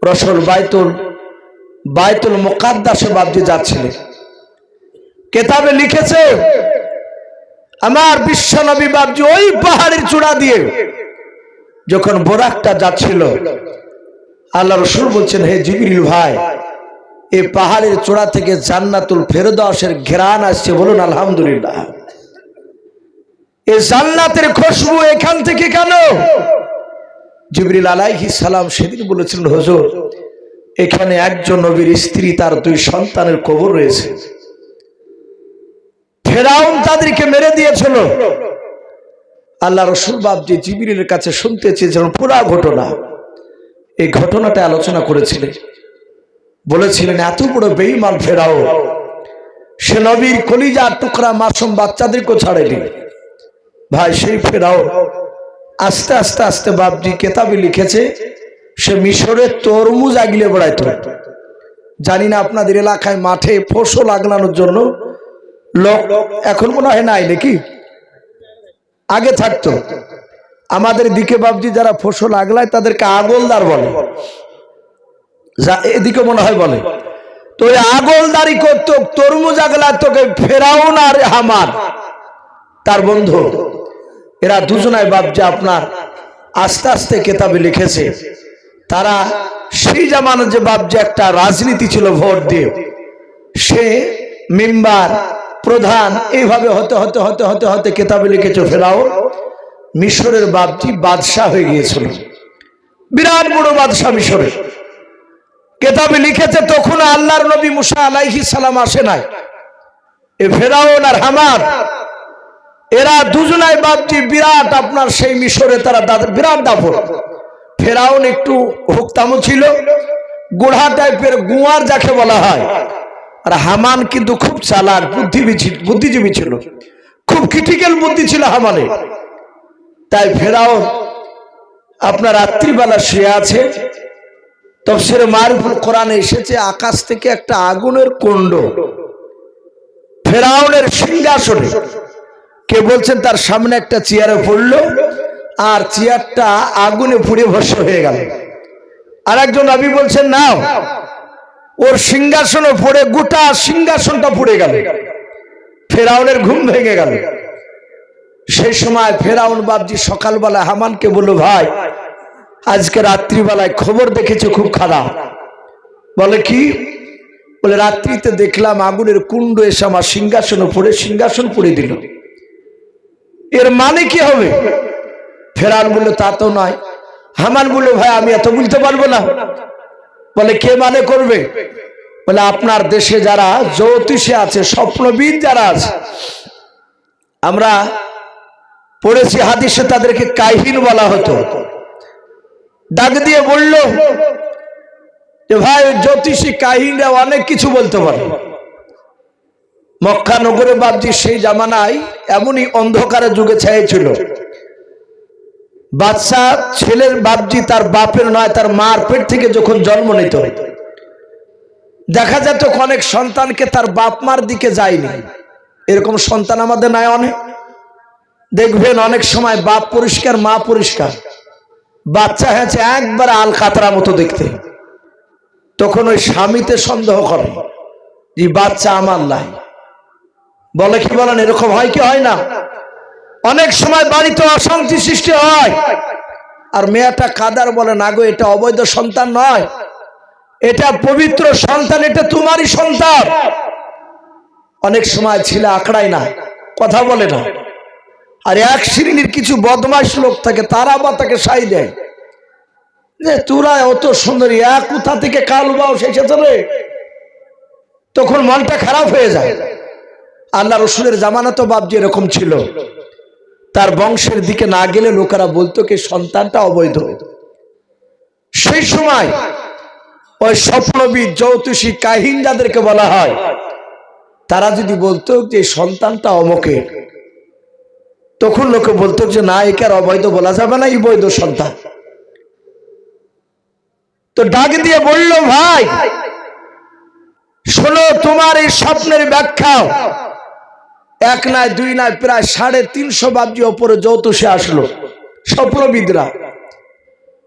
রসুল বাইতুল মুকাদ্দাসে বাপজি যাচ্ছিলেন। কেতাবে লিখেছে আমার বিশ্ব নবী বাপজি ওই পাহাড়ের চূড়া দিয়ে যখন বোরাকটা যাচ্ছিল, আল্লাহ রসুল বলছেন, হে জিবরিল ভাই, এই পাহাড়ের চূড়া থেকে জান্নাতুল ফেরদাউসের ঘ্রাণ আসছে, বলুন আলহামদুলিল্লাহ। এই জান্নাতের খুশবু এখান থেকে কেন? জিবরিল আলাইহিস সালাম সেদিন বলেছিলেন, হুজুর, এখানে একজন নবীর স্ত্রী তার দুই সন্তানের কবর রয়েছে। ফেরাউন তাদেরকে মেরে দিয়েছিল। আল্লাহ রসুল বাপজি জিবরিলের কাছে শুনতে চেয়েছিলেন পুরা ঘটনা। এই ঘটনাটা আলোচনা করেছিলেন, বলেছিলেন এত বড় বেঈমান ফেরাউন, সে নবীর কলিজার টুকরা মাসুম বাচ্চাদেরকেও ছাড়েনি। ভাই সেই ফেরাউন আস্তে আস্তে আস্তে বাপজি কেতাবে লিখেছে সে মিশরের তরমুজ আগলে বেড়াইতো। জানি না আপনাদের এলাকায় মাঠে ফসল আগলানোর জন্য লোক এখন মনে হয় নাই নাকি? আগে থাকতো। আমাদের দিকে বাপজি যারা ফসল আগলায় তাদেরকে আগলদার বলে, এদিকে মনে হয় বলে। তো ওই আগলদারি করতো, তরমুজ আগলায় তোকে ফেরাউন আর হামান তার বন্ধু, এরা দুজনায় বাপজি আপনার আস্তে আস্তে কেতাবে লিখেছে তারা সেই জামানার যে বাপজি একটা রাজনীতি ছিল ভোট দিয়ে, সে মেম্বার প্রধান এইভাবে হতে হতে হতে হতে হতে কেতাবে লিখেছে ফেরাউন মিশরের বাপজি বাদশাহ হয়ে গিয়েছিল, বিরাট বড় বাদশাহ মিশরের। কেতাবে লিখেছে তখন আল্লাহর নবী মুসা আলাইহিস সালাম আসে নাই। এ ফেরাউন আর হামান এরা দুজনাই বাপজি বিরাট আপনার সেই মিশরে তারা বিরাট দাপট। ফেরাউন একটু হুকতামো ছিল, গোড়া টাইপের গুয়ার যাকে বলা হয়, আর হামান কিন্তু খুব চালাক বুদ্ধিজীবী ছিল, খুব ক্রিটিক্যাল বুদ্ধি ছিল হামানের। তাই ফেরাউন আপনার রাত্রিবেলা শুয়ে আছে, তাফসীরে মারিফুল কোরআনে এসেছে আকাশ থেকে একটা আগুনের কুণ্ড ফেরাউনের সিংহাসনে, কে বলছেন তার সামনে একটা চেয়ারে পড়লো, আর চেয়ারটা আগুনে পুড়ে ভস্ম হয়ে গেল। আর একজন নবী বলছেন না, ওর সিংহাসনও পড়ে গোটা সিংহাসনটা পুড়ে গেল। ফেরাউনের ঘুম ভেঙে গেল। সেই সময় ফেরাউন বাপজি সকালবেলা হামানকে বলল, ভাই আজকে রাত্রিবেলায় খবর দেখেছে খুব খারাপ। বলে কি? বলে রাত্রিতে দেখলাম আগুনের কুণ্ড এসে আমার সিংহাসন পুড়ে দিল। এর মানে কি হবে? ফেরাউন বলল, তা তো নয়। হামান বলল, ভাই আমি এত বুঝতে পারবো না। বলে কে মানে করবে? বলে আপনার দেশে যারা জ্যোতিষে আছে, স্বপ্নবিদ যারা আছে, আমরা পড়েছি হাদিসে তাদেরকে কাহিন বলা হতো। ডাক দিয়ে বলল যে ভাই জ্যোতিষী কাহিনরা অনেক কিছু বলতে পারে। মক্কা নগরে বাপজি সেই জামানায় এমনই অন্ধকারে যুগে ছাইছিল, বাচ্চা ছেলের বাপজি তার বাপের নয় তার মার পেট থেকে যখন জন্ম নিত, দেখা যেত অনেক সন্তানকে তার বাপ মার দিকে যায়নি। এরকম সন্তান আমাদের নাই অনেক। দেখবেন অনেক সময় বাপ পরিষ্কার মা পরিষ্কার, বাচ্চা হয়েছে একবার আল কাতরা মতো দেখতে। তখন ওই স্বামীতে সন্দেহ করে যে বাচ্চা আমার নাই। বলে কি বলেন, এরকম হয় কি হয় না? অনেক সময় বাড়িতে অশান্তি সৃষ্টি হয়, আর মেয়েটা কাদার বলে না গো, এটা অবৈধ সন্তান নয়, এটা পবিত্র সন্তান, এটা তোমারই সন্তান। অনেক সময় ছেলে আঁকড়ায় না, কথা বলে না, আর এক শ্রেণীর কিছু বদমাইশ লোক থাকে, তারা বা তাকে সাই দেয় যে তোরা অত সুন্দরী, এক কোথা থেকে কালু বাউস এসেছে রে। তখন মনটা খারাপ হয়ে যায়। আল্লাহ রসুলের জামানা তো বাপজি এরকম ছিল, তার বংশের দিকে না গেলে লোকেরা বলতো কি সন্তানটা অবৈধ। সেই সময় ওই স্বপ্নবিদ, জ্যোতিষী, কাহিন যাদেরকে বলা হয়, তারা যদি বলতো যে সন্তানটা অমুকের, তখন লোকে বলতো যে না, একে আর অবৈধ বলা যাবে না, এই বৈধ সন্তান। তো ডাক দিয়ে বলল, ভাই শোনো, তোমার এই স্বপ্নের ব্যাখ্যা এক নয় দুই নয়, প্রায় 350 বাবজি ওপরে জ্যোতিষে আসলো, স্বপ্নবিদরা।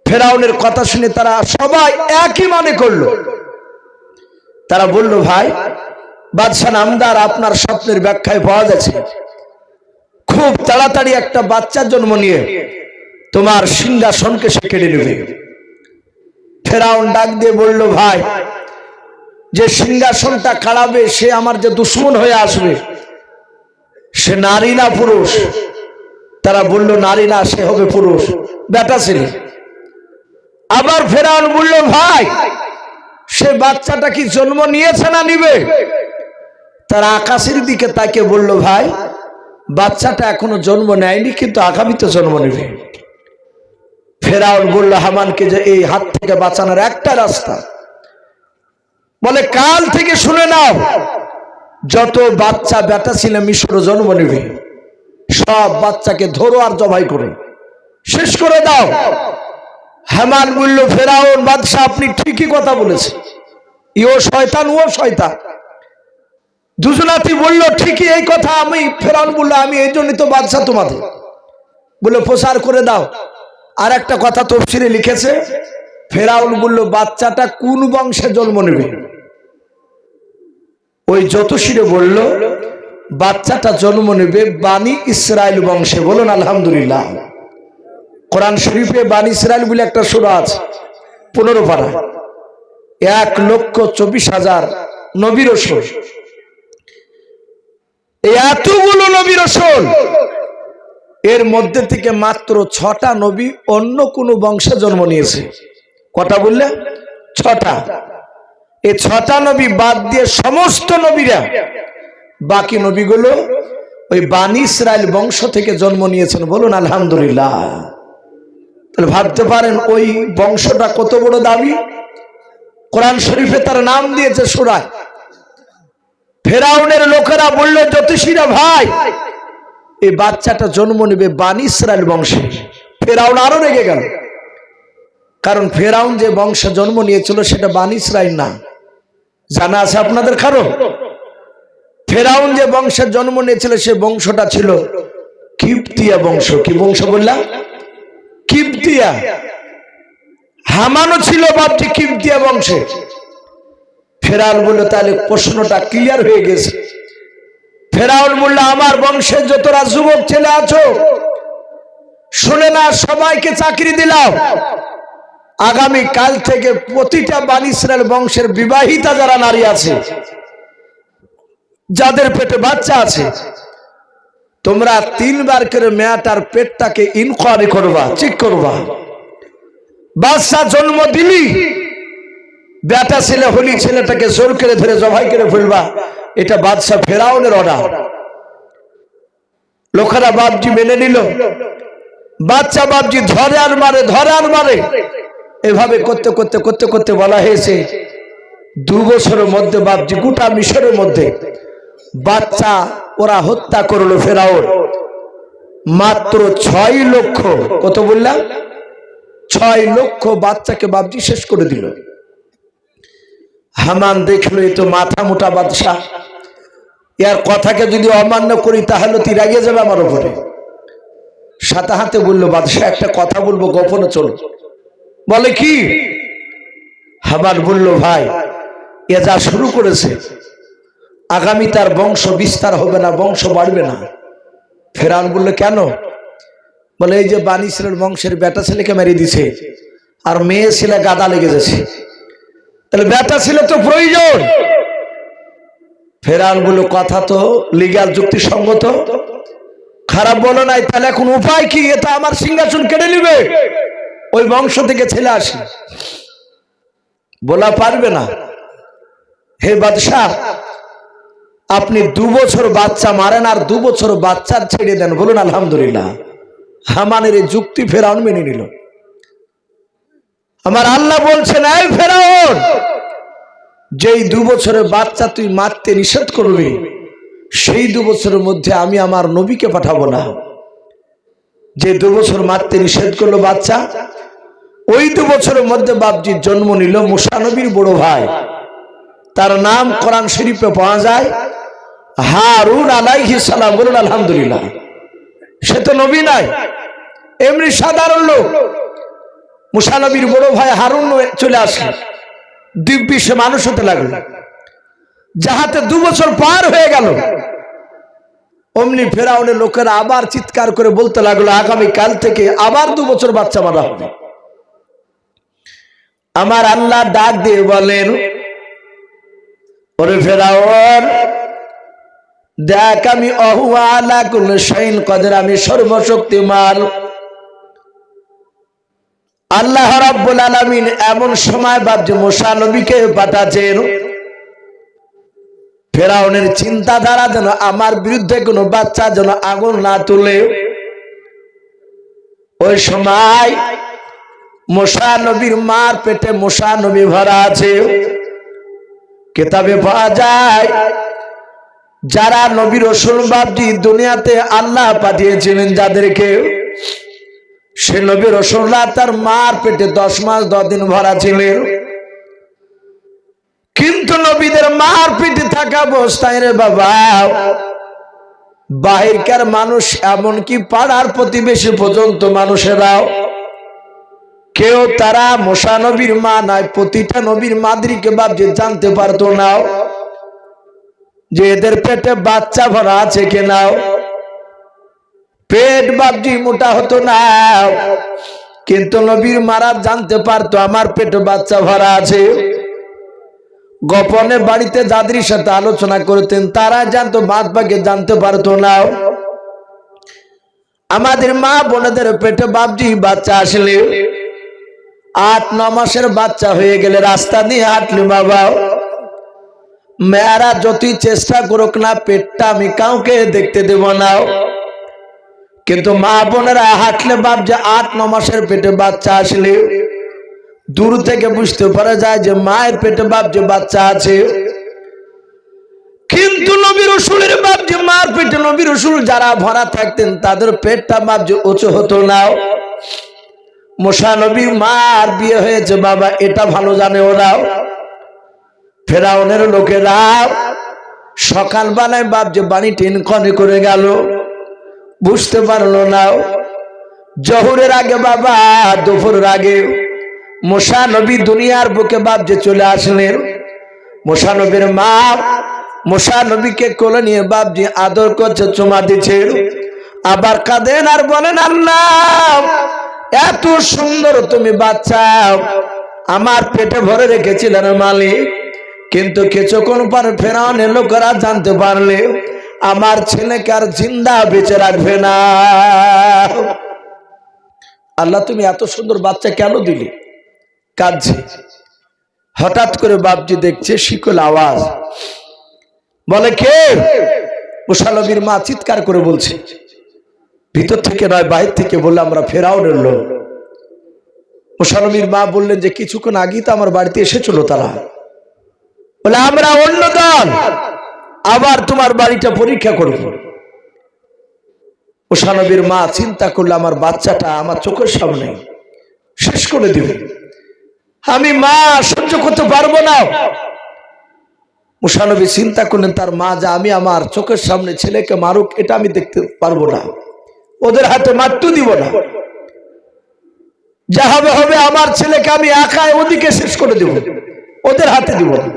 ফেরাউনের কথা শুনে তারা সবাই একই মনে করলো। তারা বলল, ভাই বাদশাহ নামদার, আপনার স্বপ্নের ব্যাখ্যায় পাওয়া যাচ্ছে খুব তাড়াতাড়ি একটা বাচ্চার জন্ম নিয়ে তোমার সিংহাসনকে সে কেড়ে নেবে। ফেরাউন ডাক দিয়ে বলল, ভাই যে সিংহাসনটা কাড়াবে সে আমার যে দুশ্মন হয়ে আসবে, সে নারী না পুরুষ? তারা বলল, নারী না, সে হবে পুরুষ, বেটা ছেলে। আবার ফেরাউন বলল, ভাই সে বাচ্চাটা কি জন্ম নিয়েছে না নিবে? তারা আকাশের দিকে তাকে বলল, ভাই বাচ্চাটা এখনো জন্ম নেয়নি, কিন্তু আগামীতে জন্ম নেবে। ফেরাউন বলল হামানকে যে এই হাত থেকে বাঁচানোর একটা রাস্তা, বলে কাল থেকে শুনে নাও, যত বাচ্চা বেটা ছিল মিশরে জন্ম নেবে, সব বাচ্চাকে ধরো আর জবাই করে শেষ করে দাও। হামান বলল, ফেরাউন বাদশাহ আপনি ঠিকই কথা বলেছেন, ইও শয়তান ও শয়তান। দুজনাতি বলল, ঠিকই এই কথা। আমি ফেরাউন বলল, আমি এই জন্যই তো বাদশাহ তোমাদের বলে প্রচার করে দাও। আর একটা কথা তফসিরে লিখেছে, ফেরাউন বলল বাচ্চাটা কোন বংশে জন্ম নেবে? ওই জ্যোতিষীরে বলল বাচ্চাটা জন্ম নেবে বানি ইসরাইল বংশে। বলুন আলহামদুলিল্লাহ। কোরআন শরীফে বানি ইসরাইল বলে একটা সূরা আছে, 15 পারা, 1,24,000 নবী রাসূল। এই এতগুলো নবী রাসূল, এর মধ্যে থেকে মাত্র 6টা নবী অন্য কোন বংশে জন্ম নিয়েছে। কটা বললে? 6টা। এই 6টা নবী বাদ দিয়ে সমস্ত নবীরা, বাকি নবীগুলো ওই বানি ইসরাইল বংশ থেকে জন্ম নিয়েছেন। বলুন আলহামদুলিল্লাহ। তাহলে ভাবতে পারেন ওই বংশটা কত বড় দামি। কোরআন শরীফে তার নাম দিয়েছে সূরায়। ফেরাউনের লোকেরা বলল, জ্যোতিষীরা ভাই এই বাচ্চাটা জন্ম নেবে বানি ইসরাইল বংশে। ফেরাউন আরো রেগে গেল, কারণ ফেরাউন যে বংশে জন্ম নিয়েছিল সেটা বানি ইসরাইল না। জানা আছে আপনাদের কারো? ফেরাউন যে বংশের জন্ম নিয়েছিল সে বংশটা ছিল কিপ্তিয়া বংশ। কি বংশ বললাম? কিপ্তিয়া। হামানও ছিল বাপটি কিপ্তিয়া বংশে। ফেরাউন বলল, তাহলে প্রশ্নটা ক্লিয়ার হয়ে গেছে। ফেরাউন বলল, আমার বংশের যতরা যুবক ছেলে আছো শুনে না, সবাইকে চাকরি দিলাম। আগামী কাল থেকে প্রতিটা বানি ইসরাইল বংশের বিবাহিতা যারা নারী আছে, যাদের পেটে বাচ্চা আছে, তোমরা 3 বার করে মেয়েটার পেটটাকে ইনকোয়ারি করবা, চেক করবা। বাচ্চা জন্ম দিলি, বেটা ছেলে হলি, ছেলেটাকে জোর করে ধরে জবাই করে ফেলবা। এটা বাদশা ফেরাউনের অর্ডার। লোকেরা বাপজি মেনে নিল। বাচ্চা বাপজি ধরে আর মারে, ধরে আর মারে। এভাবে করতে করতে করতে করতে বলা হয়েছে 2 বছরের মধ্যে বাপজি গোটা মিশরের মধ্যে বাচ্চা ওরা হত্যা করলো ফেরাউন। মাত্র 6 লক্ষ, কত বললাম? 6 লক্ষ বাচ্চাকে বাপজি শেষ করে দিল। হামান দেখলো এই তো মাথা মোটা বাদশাহ, এর কথাকে যদি অমান্য করি তাহলে তুই রাগে যাবে আমার উপরে। সাথে হাতে বললো, বাদশাহ একটা কথা বলবো, গোপনে চলো। বলে কি? হামান বলল, ভাই এ যা শুরু করেছে, আগামী তার বংশ বিস্তার হবে না, বংশ বাড়বে না। ফেরাউন বলল, কেন? বলে, এই যে বানি ইসরাইল বংশের বেটা ছেলেকে মেরে দিছে, আর মেয়ে ছেলে গাদা লেগে যাচ্ছে, তাহলে বেটা ছেলে তো প্রয়োজন। ফেরাউন বলল, কথা তো লিগ্যাল যুক্তিসঙ্গত, খারাপ বলো নাই, তাহলে এখন উপায় কি? এটা আমার সিংহাসন কেড়ে নিবে, ওই বংশ থেকে ছেলে আসে, বলা পারবে না। হে বাদশাহ, আপনি 2 বছর বাচ্চা মারেন আর 2 বছর বাচ্চার ছেড়ে দেন, বলুন আলহামদুলিল্লাহ। হামানের এই যুক্তি ফেরাউন মেনে নিল। আমার আল্লাহ বলছেন, এই ফেরাউন, যেই 2 বছরের বাচ্চা তুই মারতে নিষেধ করবি, সেই 2 বছরের মধ্যে আমি আমার নবীকে পাঠাবো না। যে 2 বছর মারতে নিষেধ করলো বাচ্চা, ওই 2 বছরের মধ্যে বাপজির জন্ম নিল মুসা নবীর বড় ভাই। তার নাম কোরআন শরীফে পাওয়া যায় হারুন আলাইহিস সালাম, বলুন আলহামদুলিল্লাহ। সে তো নবী নাই, এমনি সাধারণ লোক। মুসা নবীর বড় ভাই হারুন চলে আসলো, দিব্যি সে মানুষ হতে লাগলো। যাহাতে 2 বছর পার হয়ে গেল, অমনি ফেরাউনের লোকেরা আবার চিৎকার করে বলতে লাগলো, আগামী কাল থেকে আবার 2 বছর বাচ্চা মারা হবে। আমার আল্লাহ ডাক দিয়ে বলেন, ওরে ফেরাউন, দেখ আমি অহুয়া আলা কুল্লি শাইইন কাদির, আমি সর্বশক্তিমান। আল্লাহ রাব্বুল আলামিন এমন সময় বাপজি মুসা নবীকে পাঠাচ্ছেন, ফেরাউনের চিন্তাধারা যেন আমার বিরুদ্ধে কোনো বাচ্চা যেন আগুন না তুলে। ওই সময় মুসা নবীর মার পেটে মুসা নবী ভরা আছে। কিতাবে পাওয়া যায়, যারা নবী রাসূল বাপজি দুনিয়াতে আল্লাহ পাঠিয়েছিলেন যাদেরকে, সে নবী রাসূলুল্লাহ তার মার পেটে 10 মাস 10 দিন ভরা ছিলেন। কিন্তু নবীদের মার পেটে থাকা অবস্থায় রে বাবা, বাহিরকার মানুষ, এমনকি পাড়ার প্রতিবেশী পর্যন্ত মানুষেরাও কেউ তারা মুসা নবীর মা নয়, প্রতিটা নবীর মাদ্রিকে বাপজি জানতে পারতো না যে এদের পেটে বাচ্চা ভরা আছে কিনা। পেট বাপজি মোটা হতো না, কিন্তু নবীর মারা জানতে পারতো আমার পেটে বাচ্চা ভরা আছে। গোপনে বাড়িতে যাদের সাথে আলোচনা করতেন তারা জানতো, বাদ বাকি জানতে পারতো না। আমাদের মা বোনেদের পেটে বাপজি বাচ্চা আসলে 8-9 মাসের বাচ্চা হয়ে গেলে রাস্তা দিয়ে হাঁটলে বাবা, মেয়েরা যতই চেষ্টা করুক না, পেটটা আমি কাউকে দেখতে দেব না। কিন্তু মা বোনেরা হাঁটলে বাপজি 8-9 মাসের পেটে বাচ্চা আসলে দূর থেকে বুঝতে পারা যায় যে মায়ের পেটে বাপজি বাচ্চা আছে। কিন্তু নবী রাসূলের বাপজি মার পেটে নবী রাসূল যারা ভরা থাকতেন তাদের পেটটা বাপজি উঁচু হতো না। মুসা নবী মার বিয়ে হয়েছে বাবা, এটা ভালো জানে ওরা। ফেরাউনের লোকেরা সকালবেলায় বাপজি বাড়ি টিনকনে করে গেল, বুঝতে পারলো না। জোহরের আগে বাবা, দুপুরের আগে মুসা নবী দুনিয়ার বুকে বাপজি চলে আসলেন। মুসা নবীর মা মুসা নবীকে কোলে নিয়ে বাপজি আদর করছে, চুমা দিচ্ছে, আবার কাঁদেন আর বলেন, আল্লাহ এত সুন্দর তুমি বাচ্চা আমার পেটে ভরে রেখেছিলেন মালিক, কিন্তু কিছুক্ষণ পর ফেরাউনের লোকেরা জানতে পারলে আমার ছেলেকে আর জিন্দা বেঁচে রাখবে না। আল্লাহ তুমি এত সুন্দর বাচ্চা কেন দিলি? কাঁদছে। হঠাৎ করে বাপজি দেখছে শিকল আওয়াজ, বলে কে? মুসা নবীর মা চিৎকার করে বলছে, ভিতর থেকে নয় বাহির থেকে বললে, আমরা ফেরাউনের লোক। মুসা নবীর মা বললেন যে কিছুক্ষণ আগেই তো আমার বাড়িতে এসেছিল তারা। বলে আমরা অন্য দল, আবার তোমার বাড়িটা পরীক্ষা করব। মুসা নবীর মা চিন্তা করলে, আমার বাচ্চাটা আমার চোখের সামনে শেষ করে দিবে, আমি মা সহ্য করতে পারবো না। মুসা নবী চিন্তা করলেন তার মা যা আমি আমার চোখের সামনে ছেলেকে মারুক, এটা আমি দেখতে পারবো না। ওদের হাতে মারতে দিব না, যা হবে হবে, আমার ছেলেকে আমি একাই ওদিকে শেষ করে দেব, ওদের হাতে দিব না।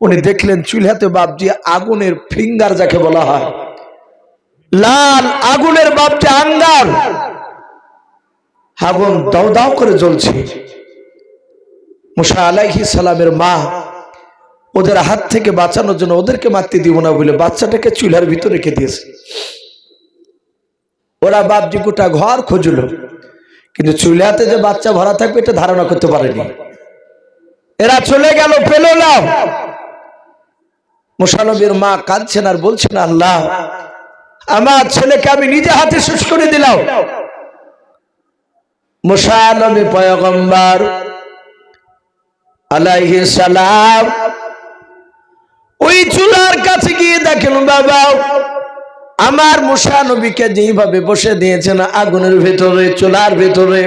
উনি দেখলেন চুলহাতে বাপজি আগুনের ফিঙ্গার যাকে বলা হয়, লাল আগুনের বাপজি আঙ্গার, আগুন দাও দাও করে জ্বলছে। মুসা আলাইহিস সালামের মা ওদের হাত থেকে বাঁচানোর জন্য ওদেরকে মারতে দিব না বলে বাচ্চাটাকে চুলার ভিতরে রেখে দিয়েছে। ওরা বাপজি গোটা ঘর খুঁজলো, কিন্তু চুলাতে যে বাচ্চা ভরা থাকবে এটা ধারণা করতে পারেনি। এরা চলে গেল, পেল না। মুসা নবীর মা কাঁদছেন আর বলছেন, আল্লাহ আমার ছেলেকে আমি নিজে হাতে শেষ করে দিলাম। মুসা নবী পয়গম্বর আলাইহিস সালাম ওই চুলার কাছে গিয়ে দেখেন, বাবা আমার মুসা নবীকে যেইভাবে বসে দিয়েছেন আগুনের ভেতরে, চুলার ভেতরে,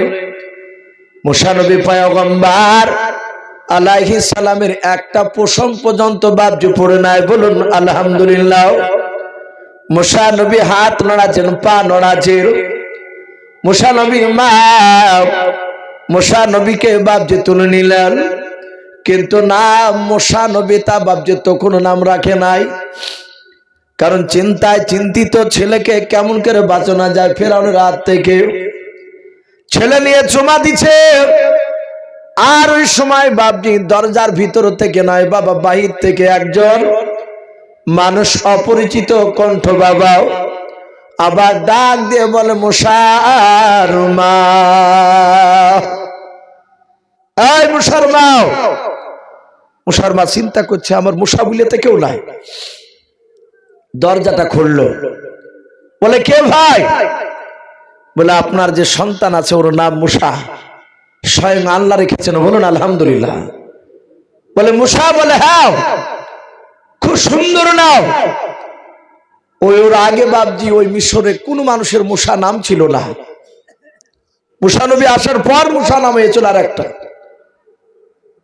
মুসা নবী পয়গম্বর আলাইহিস সালামের একটা পশম পর্যন্ত বাপজি পড়ে নাই। বলুন আলহামদুলিল্লাহ। মুসা নবী হাত নড়াচ্ছেন, পা নড়াচ্ছেন। মুসা নবীর মা মুসা নবীকে বাপজি তুলে নিলেন, কিন্তু নাম মুসা নবী তা বাপজি তো কোনো নাম রাখে নাই, কারণ চিন্তায় চিন্তিত ছেলেকে কেমন করে বাঁচানো যায় ফেরাউনের হাত থেকে। ছেলে নিয়ে চুমা দিছে, আর ওই সময় বাপজি দরজার ভিতর থেকে নয় বাবা, বাহির থেকে একজন মানুষ, অপরিচিত কণ্ঠ বাবা, আবার ডাক দিয়ে বলে, মুসার মা, এই মুসার মা। মুসার মা চিন্তা করছে আমার মুসা বলেতে কেউ নাই। দরজাটা খুললো, বলে কে ভাই? বলে আপনার যে সন্তান আছে ওর নাম মুসা, স্বয়ং আল্লাহ রেখেছেন, বলুন আলহামদুলিল্লাহ। বলে মুসা? বলে হ্যাঁ, খুব সুন্দর নাম। ওর আগে বাপজি ওই মিশরে কোন মানুষের মুসা নাম ছিল না। মুসা নবী আসার পর মুসা নাম হয়েছিল আর একটা,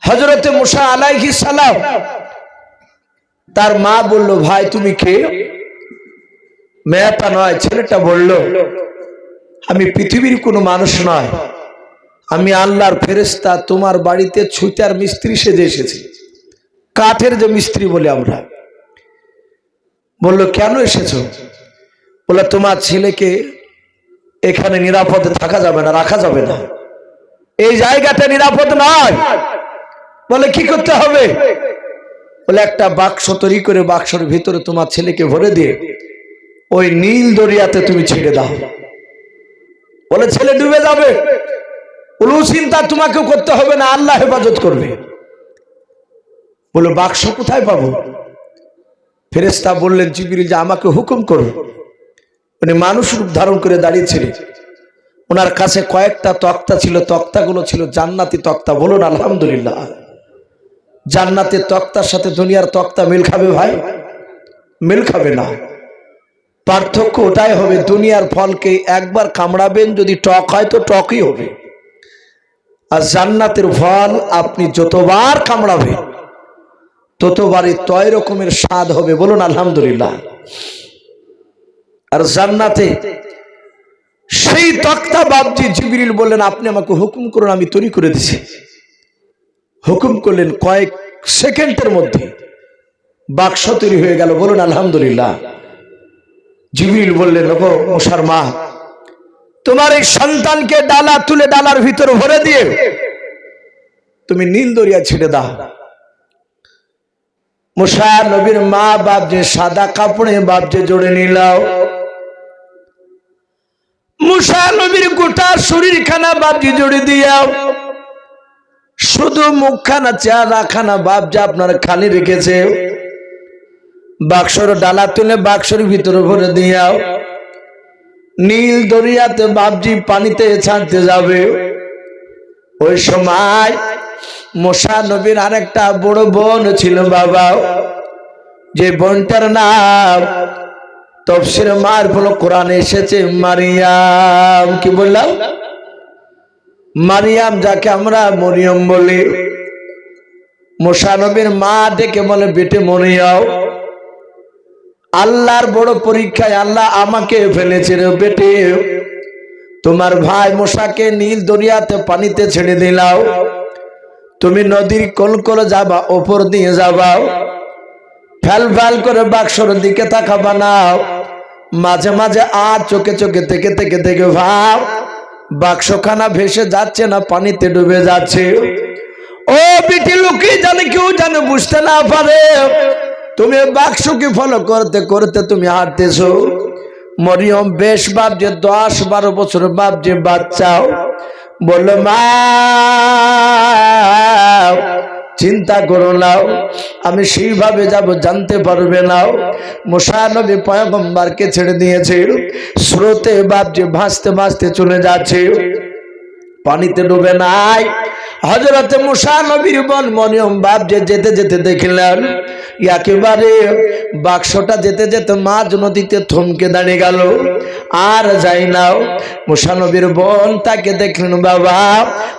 হযরতে মুসা আলাইহিস সালাম। তার মা বলল, ভাই তুমি কে? মেয়েটা নয়, ছেলেটা বলল, আমি পৃথিবীর কোনো মানুষ নয়, আমি আল্লাহর ফেরেশতা, তোমার বাড়িতে ছুতার মিস্ত্রি সেজে এসেছি, কাঠের যে মিস্ত্রি বলে আমরা। বলল কেন এসেছো? বলে তোমার ছেলেকে এখানে নিরাপদে থাকা যাবে না, রাখা যাবে না, এই জায়গাটা নিরাপদ নয়। বলে কি করতে হবে? বলে একটা বাক্স তৈরি করে বাক্সের ভিতরে তোমার ছেলেকে ভরে দিয়ে ওই নীল দরিয়াতে তুমি ছেড়ে দাও। বলে ছেলে ডুবে যাবে। কোনো চিন্তা তোমাকে করতে হবে না, আল্লাহ হেফাজত করবে। বলে বাক্স কোথায় পাবো? ফেরেশতা বললেন জিবরিল, যে আমাকে হুকুম করো। উনি মানুষ রূপ ধারণ করে দাঁড়িয়েছিলেন, ওনার কাছে কয়েকটা তক্তা ছিল, তক্তাগুলো ছিল জান্নাতি তক্তা। বলুন আলহামদুলিল্লাহ। জান্নাতের তক্তার সাথে দুনিয়ার তক্তা মিল খাবে ভাই? মিল খাবে না। পার্থক্য ওটাই হবে, দুনিয়ার ফলকে একবার কামড়াবেন, যদি টক হয় তো টকই হবে, আর জান্নাতের ফল আপনি যতবার কামড়াবেন ততবারই তয় রকমের স্বাদ হবে। বলুন আলহামদুলিল্লাহ। আর জান্নাতে সেই তক্তা বাপজি জিবরিল বললেন, আপনি আমাকে হুকুম করুন, আমি তৈরি করে দিছি। হুকুম করলেন, কয়েক সেকেন্ডের মধ্যে বাক্স তৈরি হয়ে গেল। বলুন আলহামদুলিল্লাহ। জিবরিল বললেন, ওগো মুসার মা, তোমার এই সন্তানকে ডালা তুলে ডালার ভিতর ভরে দিয়ে তুমি নীল দরিয়া ছেড়ে দাও। মুসা নবীর মা বাপজি সাদা কাপড়ে বাপজি জড়ে নিলাও। মুসা নবীর গোটা শরীর খানা বাপজি জড়ে দিয়াও, শুধু মুখখানা চেহারা খানা বাপজি আপনার খালি রেখেছে। বাক্সর ডালা তুলে বাক্সের ভিতরে ভরে দিয়াও, নীল দরিয়াতে বাপজি পানিতে ছাড়তে যাবে। ওই সময় মুসা নবীর আরেকটা বড় বোন ছিল বাবা, যে বোনটার নাম তাফসীরে মারফুল কোরআনে এসেছে মারিয়াম। কি বললাম? মারিয়াম, যাকে আমরা মরিয়ম বলি। মুসা নবীর মা ডেকে বলে, বেটে মরিয়াও, আল্লাহর বড় পরীক্ষায় আল্লাহ আমাকে ফেলেছে রে বেটে, তোমার ভাই মূসাকে নীল দরিয়াতে পানিতে ছেড়ে দিলাও, তুমি নদীর কোল যাবা, ওপর দিয়ে যাবা, ফ্যাল ফ্যাল করে বাক্সর দিকে তাকাবা না, মাঝে মাঝে আর চোখে চোখে থেকে থেকে থেকে ভাব বাক্সখানা ভেসে যাচ্ছে না পানিতে ডুবে যাচ্ছে। ও বিটি লোকে জানে, কেউ জানে বুঝতে না পারে, তুমি বাক্সকে ফলো করতে করতে তুমি হাঁটতেছো। মরিয়ম বেশ বাপ যে 10-12 বছর বাপ যে বাচ্চাও বললো মা চিন্তা করো নাও, আমি সেইভাবে যাব জানতে পারবে নাও। মুসা নবী পয়গম্বরকে ছেড়ে দিয়েছে, স্রোতে বাপ যে ভাসতে ভাসতে চলে যাচ্ছে, পানিতে ডুবে নাই। হযরত মুসা নবীর বোন মরিয়ম বাপ যে যেতে যেতে দেখলেন একেবারে বাক্সটা যেতে যেতে মাঝ নদীতে থমকে দাঁড়িয়ে গেল, আর যাই নাও। মুসা নবীর বোন তাকে দেখলেন, বাবা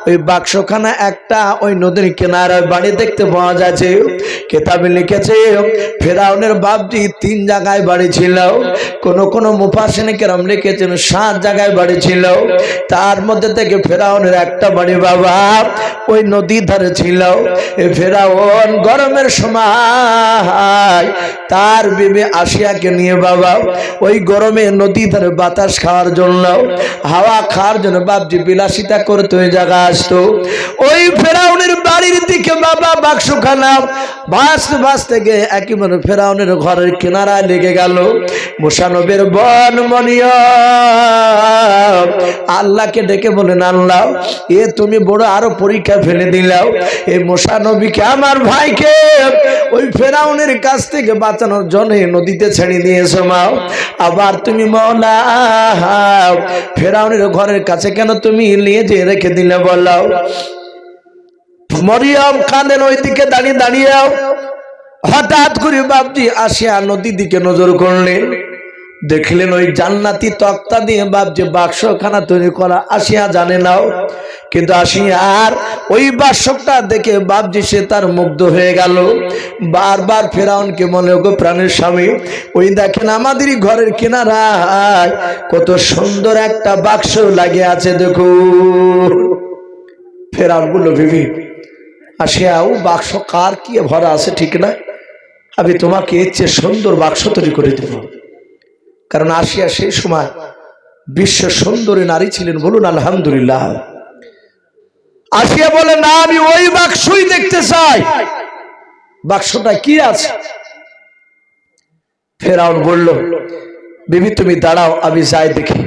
ওই বাক্সখানা একটা ওই নদীর কিনারায় বাড়ি দেখতে পাওয়া যাচ্ছে। কিতাবে লিখেছে ফেরাউনের বাপজি 3 জায়গায় বাড়ি ছিল, কোন মুফাসসিরিন কেরাম লিখেছেন 7 জায়গায় বাড়ি ছিল। তার মধ্যে থেকে ফেরাউনের একটা বাড়ি বাবা ওই নদীর ধারে ছিল। এই ফেরাউন গরমের সময় তার বিবি আসিয়াকে নিয়ে বাবা ওই গরমে নদী ধারে বাতাস খাওয়ার জন্য, হাওয়া খাওয়ার জন্য বাপজি বিলাসিতা করতে ওই জায়গা আসতো। ওই ফেরাউনের বাড়ির দিকে বাবা বাক্সখানা ভাসতে ভাসতে গিয়ে একেবারে ফেরাউনের ঘরের কিনারায় লেগে গেল। মুসা নবীর বোন মরিয়ম আল্লাহকে ডেকে বলেন, আল্লাহ এ তুমি বড় আরো পরীক্ষা ফেলে দিলাও, এই মুসা নবীকে আমার ভাইকে ওই ফেরাউনের কাছ থেকে বাঁচানোর জন্য নদীতে ছেড়ে দিয়েছো মা, আবার তুমি মওলা ফেরাউনের ঘরের কাছে কেন তুমি নিয়ে যে রেখে দিলে বলাও। মরিয়ম কাঁদেন ওই দিকে দাঁড়িয়ে দাঁড়িয়ে। হঠাৎ করে বাপজি আসিয়া নদীর দিকে নজর করলেন, দেখলেন ওই জান্নাতি তক্তা দিয়ে বাপজি বাক্সখানা তৈরি করা। আসিয়া জানে নাও, কিন্তু আসিয়ার ওই বাক্সটা দেখে বাপজি সে তার মুগ্ধ হয়ে গেল। বারবার ফেরাউনকে মনে গো প্রাণের স্বামী ওই দেখেন আমাদেরই ঘরের কিনারায় কত সুন্দর একটা বাক্স লাগে আছে দেখো। ফেরাউন বলল, বিবি আসিয়া ও বাক্স কার কি ভরা আছে ঠিক না, আমি তোমাকে এর চেয়ে সুন্দর বাক্স তৈরি করে দেব। কারণ আসিয়া সেই সময় বিশ্ব সুন্দরী নারী ছিলেন, বলুন আলহামদুলিল্লাহ। আসিয়া বলে, না আমি ওই বাক্সই দেখতে চাই, বাক্সটা কি আছে। ফেরাউন বলল, বিবি তুমি দাঁড়াও আমি যাই দেখি।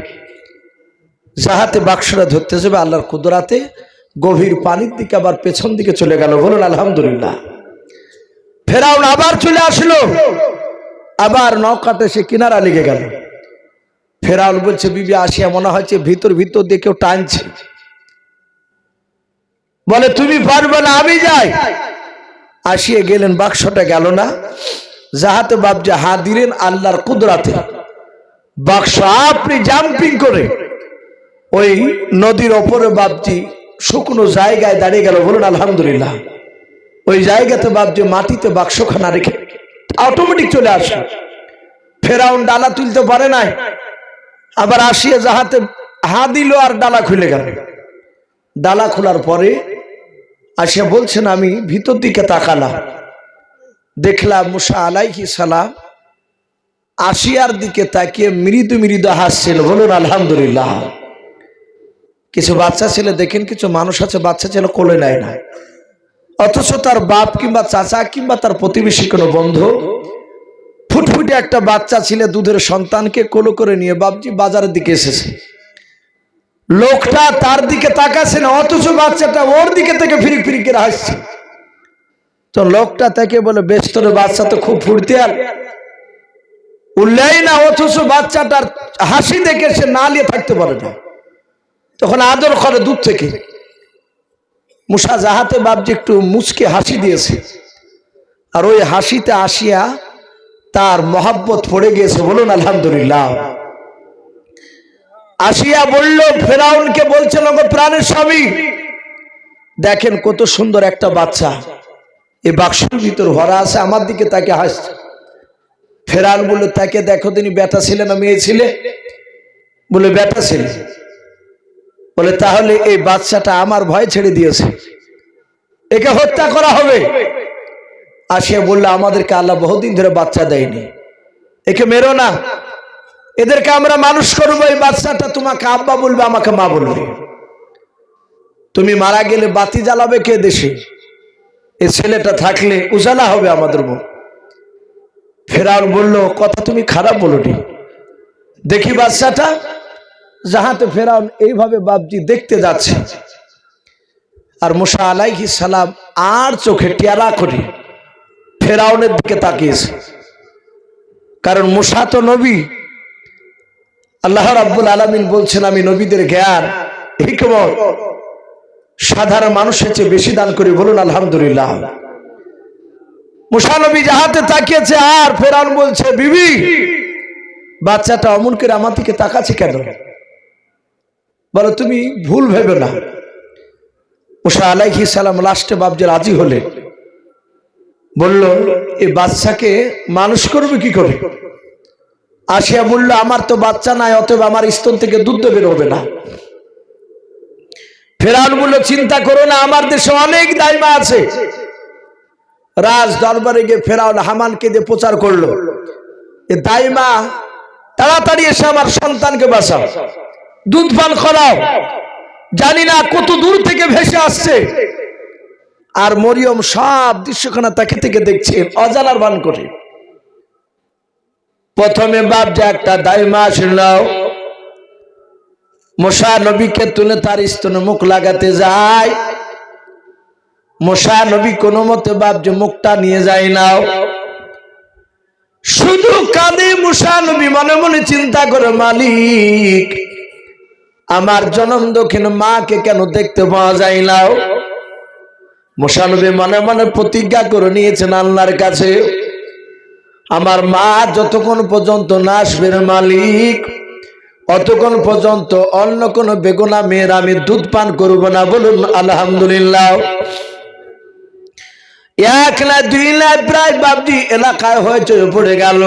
যাহাতে বাক্সটা ধরতে যাবে আল্লাহর কুদরাতে গভীর পানির দিকে আবার পেছন দিকে চলে গেল, বলুন আলহামদুলিল্লাহ। ফেরাউন আবার চলে আসলো, আবার নৌকাতে সে কিনারা লেগে গেল। ফেরাউন বলছে, বিবি আসিয়া মনে হচ্ছে ভিতর ভিতর দিয়ে কেউ টানছে। বলে তুমি পারবে না, আমি যাই। আসিয়া গেলেন, বাক্সটা গেল না। যাহাতে বাপজি হাত দিলেন আল্লাহর কুদরাতে বাক্স আপনি জাম্পিং করে ওই নদীর ওপরে বাপজি শুকনো জায়গায় দাঁড়িয়ে গেল, বলুন আলহামদুলিল্লাহ। ওই জায়গাতে বাপজি মাটিতে বাক্সখানা রেখে অটোমেটিক চলে আসে। ফেরাউন ডালা তুলতে পারে নাই, আবার আসিয়া যাহাতে হা দিল আর ডালা খুলে গেল। ডালা খোলার পরে আসিয়া বলছেন, আমি ভিতর দিকে তাকালাম, দেখলাম মুসা আলাইহিস সালাম আসিয়ার দিকে তাকিয়ে মৃদু মৃদু হাসছেন, বলুন আলহামদুলিল্লাহ। কিছু বাচ্চা ছেলে দেখেন, কিছু মানুষ আছে বাচ্চা ছেলে কোলে নেয় না, অথচ তার বাপ কিংবা চাচা কিংবা তার প্রতিবেশী কোনো বন্ধু ফুটফুটে একটা বাচ্চা ছেলে দুধের সন্তানকে কোলে করে নিয়ে বাপজি বাজারের দিকে এসেছে। লোকটা তার দিকে তাকাচ্ছে না, অথচ বাচ্চাটা ওর দিকে থেকে ফিরি ফিরি করে হাসছে। তো লোকটা তাকে বলে, বেশ তোর বাচ্চা তো খুব ফুর্তিয়াল, উল্লেই না, অথচ বাচ্চাটার হাসি দেখে সে না নিয়ে থাকতে পারে না। তখন আদর করে দূর থেকে। মুসা যাহাতে বাপজি একটু মুচকে হাসি দিয়েছে, আর ওই হাসিতে আসিয়া তার মহাব্বত পড়ে গিয়েছে, বলুন আলহামদুলিল্লাহ। আসিয়া বলল, ফেরাউনকে বলছেন, ওগো প্রাণের স্বামী দেখেন কত সুন্দর একটা বাচ্চা এই বাক্সের ভিতর ভরা আছে, আমার দিকে তাকে হাসছে। ফেরাউন বলল, তাকে দেখো তিনি বেটা ছিলে না মেয়ে ছিলে? বলে বেটা ছিলে। বলে তাহলে এই বাচ্চাটা আমার ভয় ছেড়ে দিয়েছে, একে হত্যা করা হবে। আসিয়া বললো, আমাদেরকে আল্লাহ বহুদিন ধরে বাচ্চা দেয়নি, একে মেরো না, এদেরকে আমরা মানুষ করবো। এই বাচ্চাটা তোমাকে আব্বা বলবে, আমাকে মা বলবে। তুমি মারা গেলে বাতি জ্বালাবে কে দেশে? এই ছেলেটা থাকলে উজালা হবে আমাদের মুখ। ফেরাউন বলল, কথা তুমি খারাপ বলোনি, দেখি বাচ্চাটা। যাহাতে ফেরাউন এইভাবে বাপজি দেখতে যাচ্ছে, আর মুসা আলাইহিস সালাম আর চোখে টেরা করে ফেরাউনের দিকে তাকিয়েছে। কারণ মুসা তো নবী, আল্লাহ রাব্বুল আলামিন বলছেন, আমি নবীদের জ্ঞান হিকমত সাধারণ মানুষের চেয়ে বেশি দান করি। বলুন আলহামদুলিল্লাহ। মুসা নবী যাহাতে তাকিয়েছে, আর ফেরাউন বলছে, বিবি বাচ্চাটা অমন করে আমার দিকে তাকাচ্ছে কেন? বলো, তুমি ভুল ভেবে না। মুসা আলাইহিস সালাম লাস্টে বাপজি রাজি হলে বলল, এই বাচ্চাকে মানুষ করবে কি করে? আসিয়া বলল, আমার তো বাচ্চা নাই, অতএব আমার স্তন থেকে দুধ বের হবে না। ফেরাউন বলল, চিন্তা করো না, আমার দেশে অনেক দাইমা আছে। রাজ দরবারে গিয়ে ফেরাউন হামানকে দিয়ে প্রচার করলো, এ দাইমা তাড়াতাড়ি এসে আমার সন্তানকে বাঁচাও, দুধ পান করাও। জানি না কত দূর থেকে ভেসে আসছে। আর মরিয়ম সব দৃশ্যখানা তাকে থেকে দেখছে, অজানার ভান করে। প্রথমে বাপ যে একটা দাইমা আসল, মুসা নবীকে তুলে তার স্তনে মুখ লাগাতে যায়। মুসা নবী কোন মতে বাপ যে মুখটা নিয়ে যায় না, শুধু কাঁদে। মুসা নবী মনে মনে চিন্তা করে, মালিক আমার জনম দক্ষিণ মাকে কেন দেখতে পাওয়া যায় না? মুসা নবী মনে মনে প্রতিজ্ঞা করে নিয়েছেন আল্লাহর কাছে, আমার মা যতক্ষণ পর্যন্ত না আসবে মালিক, অতক্ষণ পর্যন্ত অন্য কোন বেগুনা মেয়ের আমি দুধ পান করবো না। বলুন আলহামদুলিল্লাহ। এক না দুই না প্রায় বাপজি এলাকায় হয়েছে পড়ে গেল।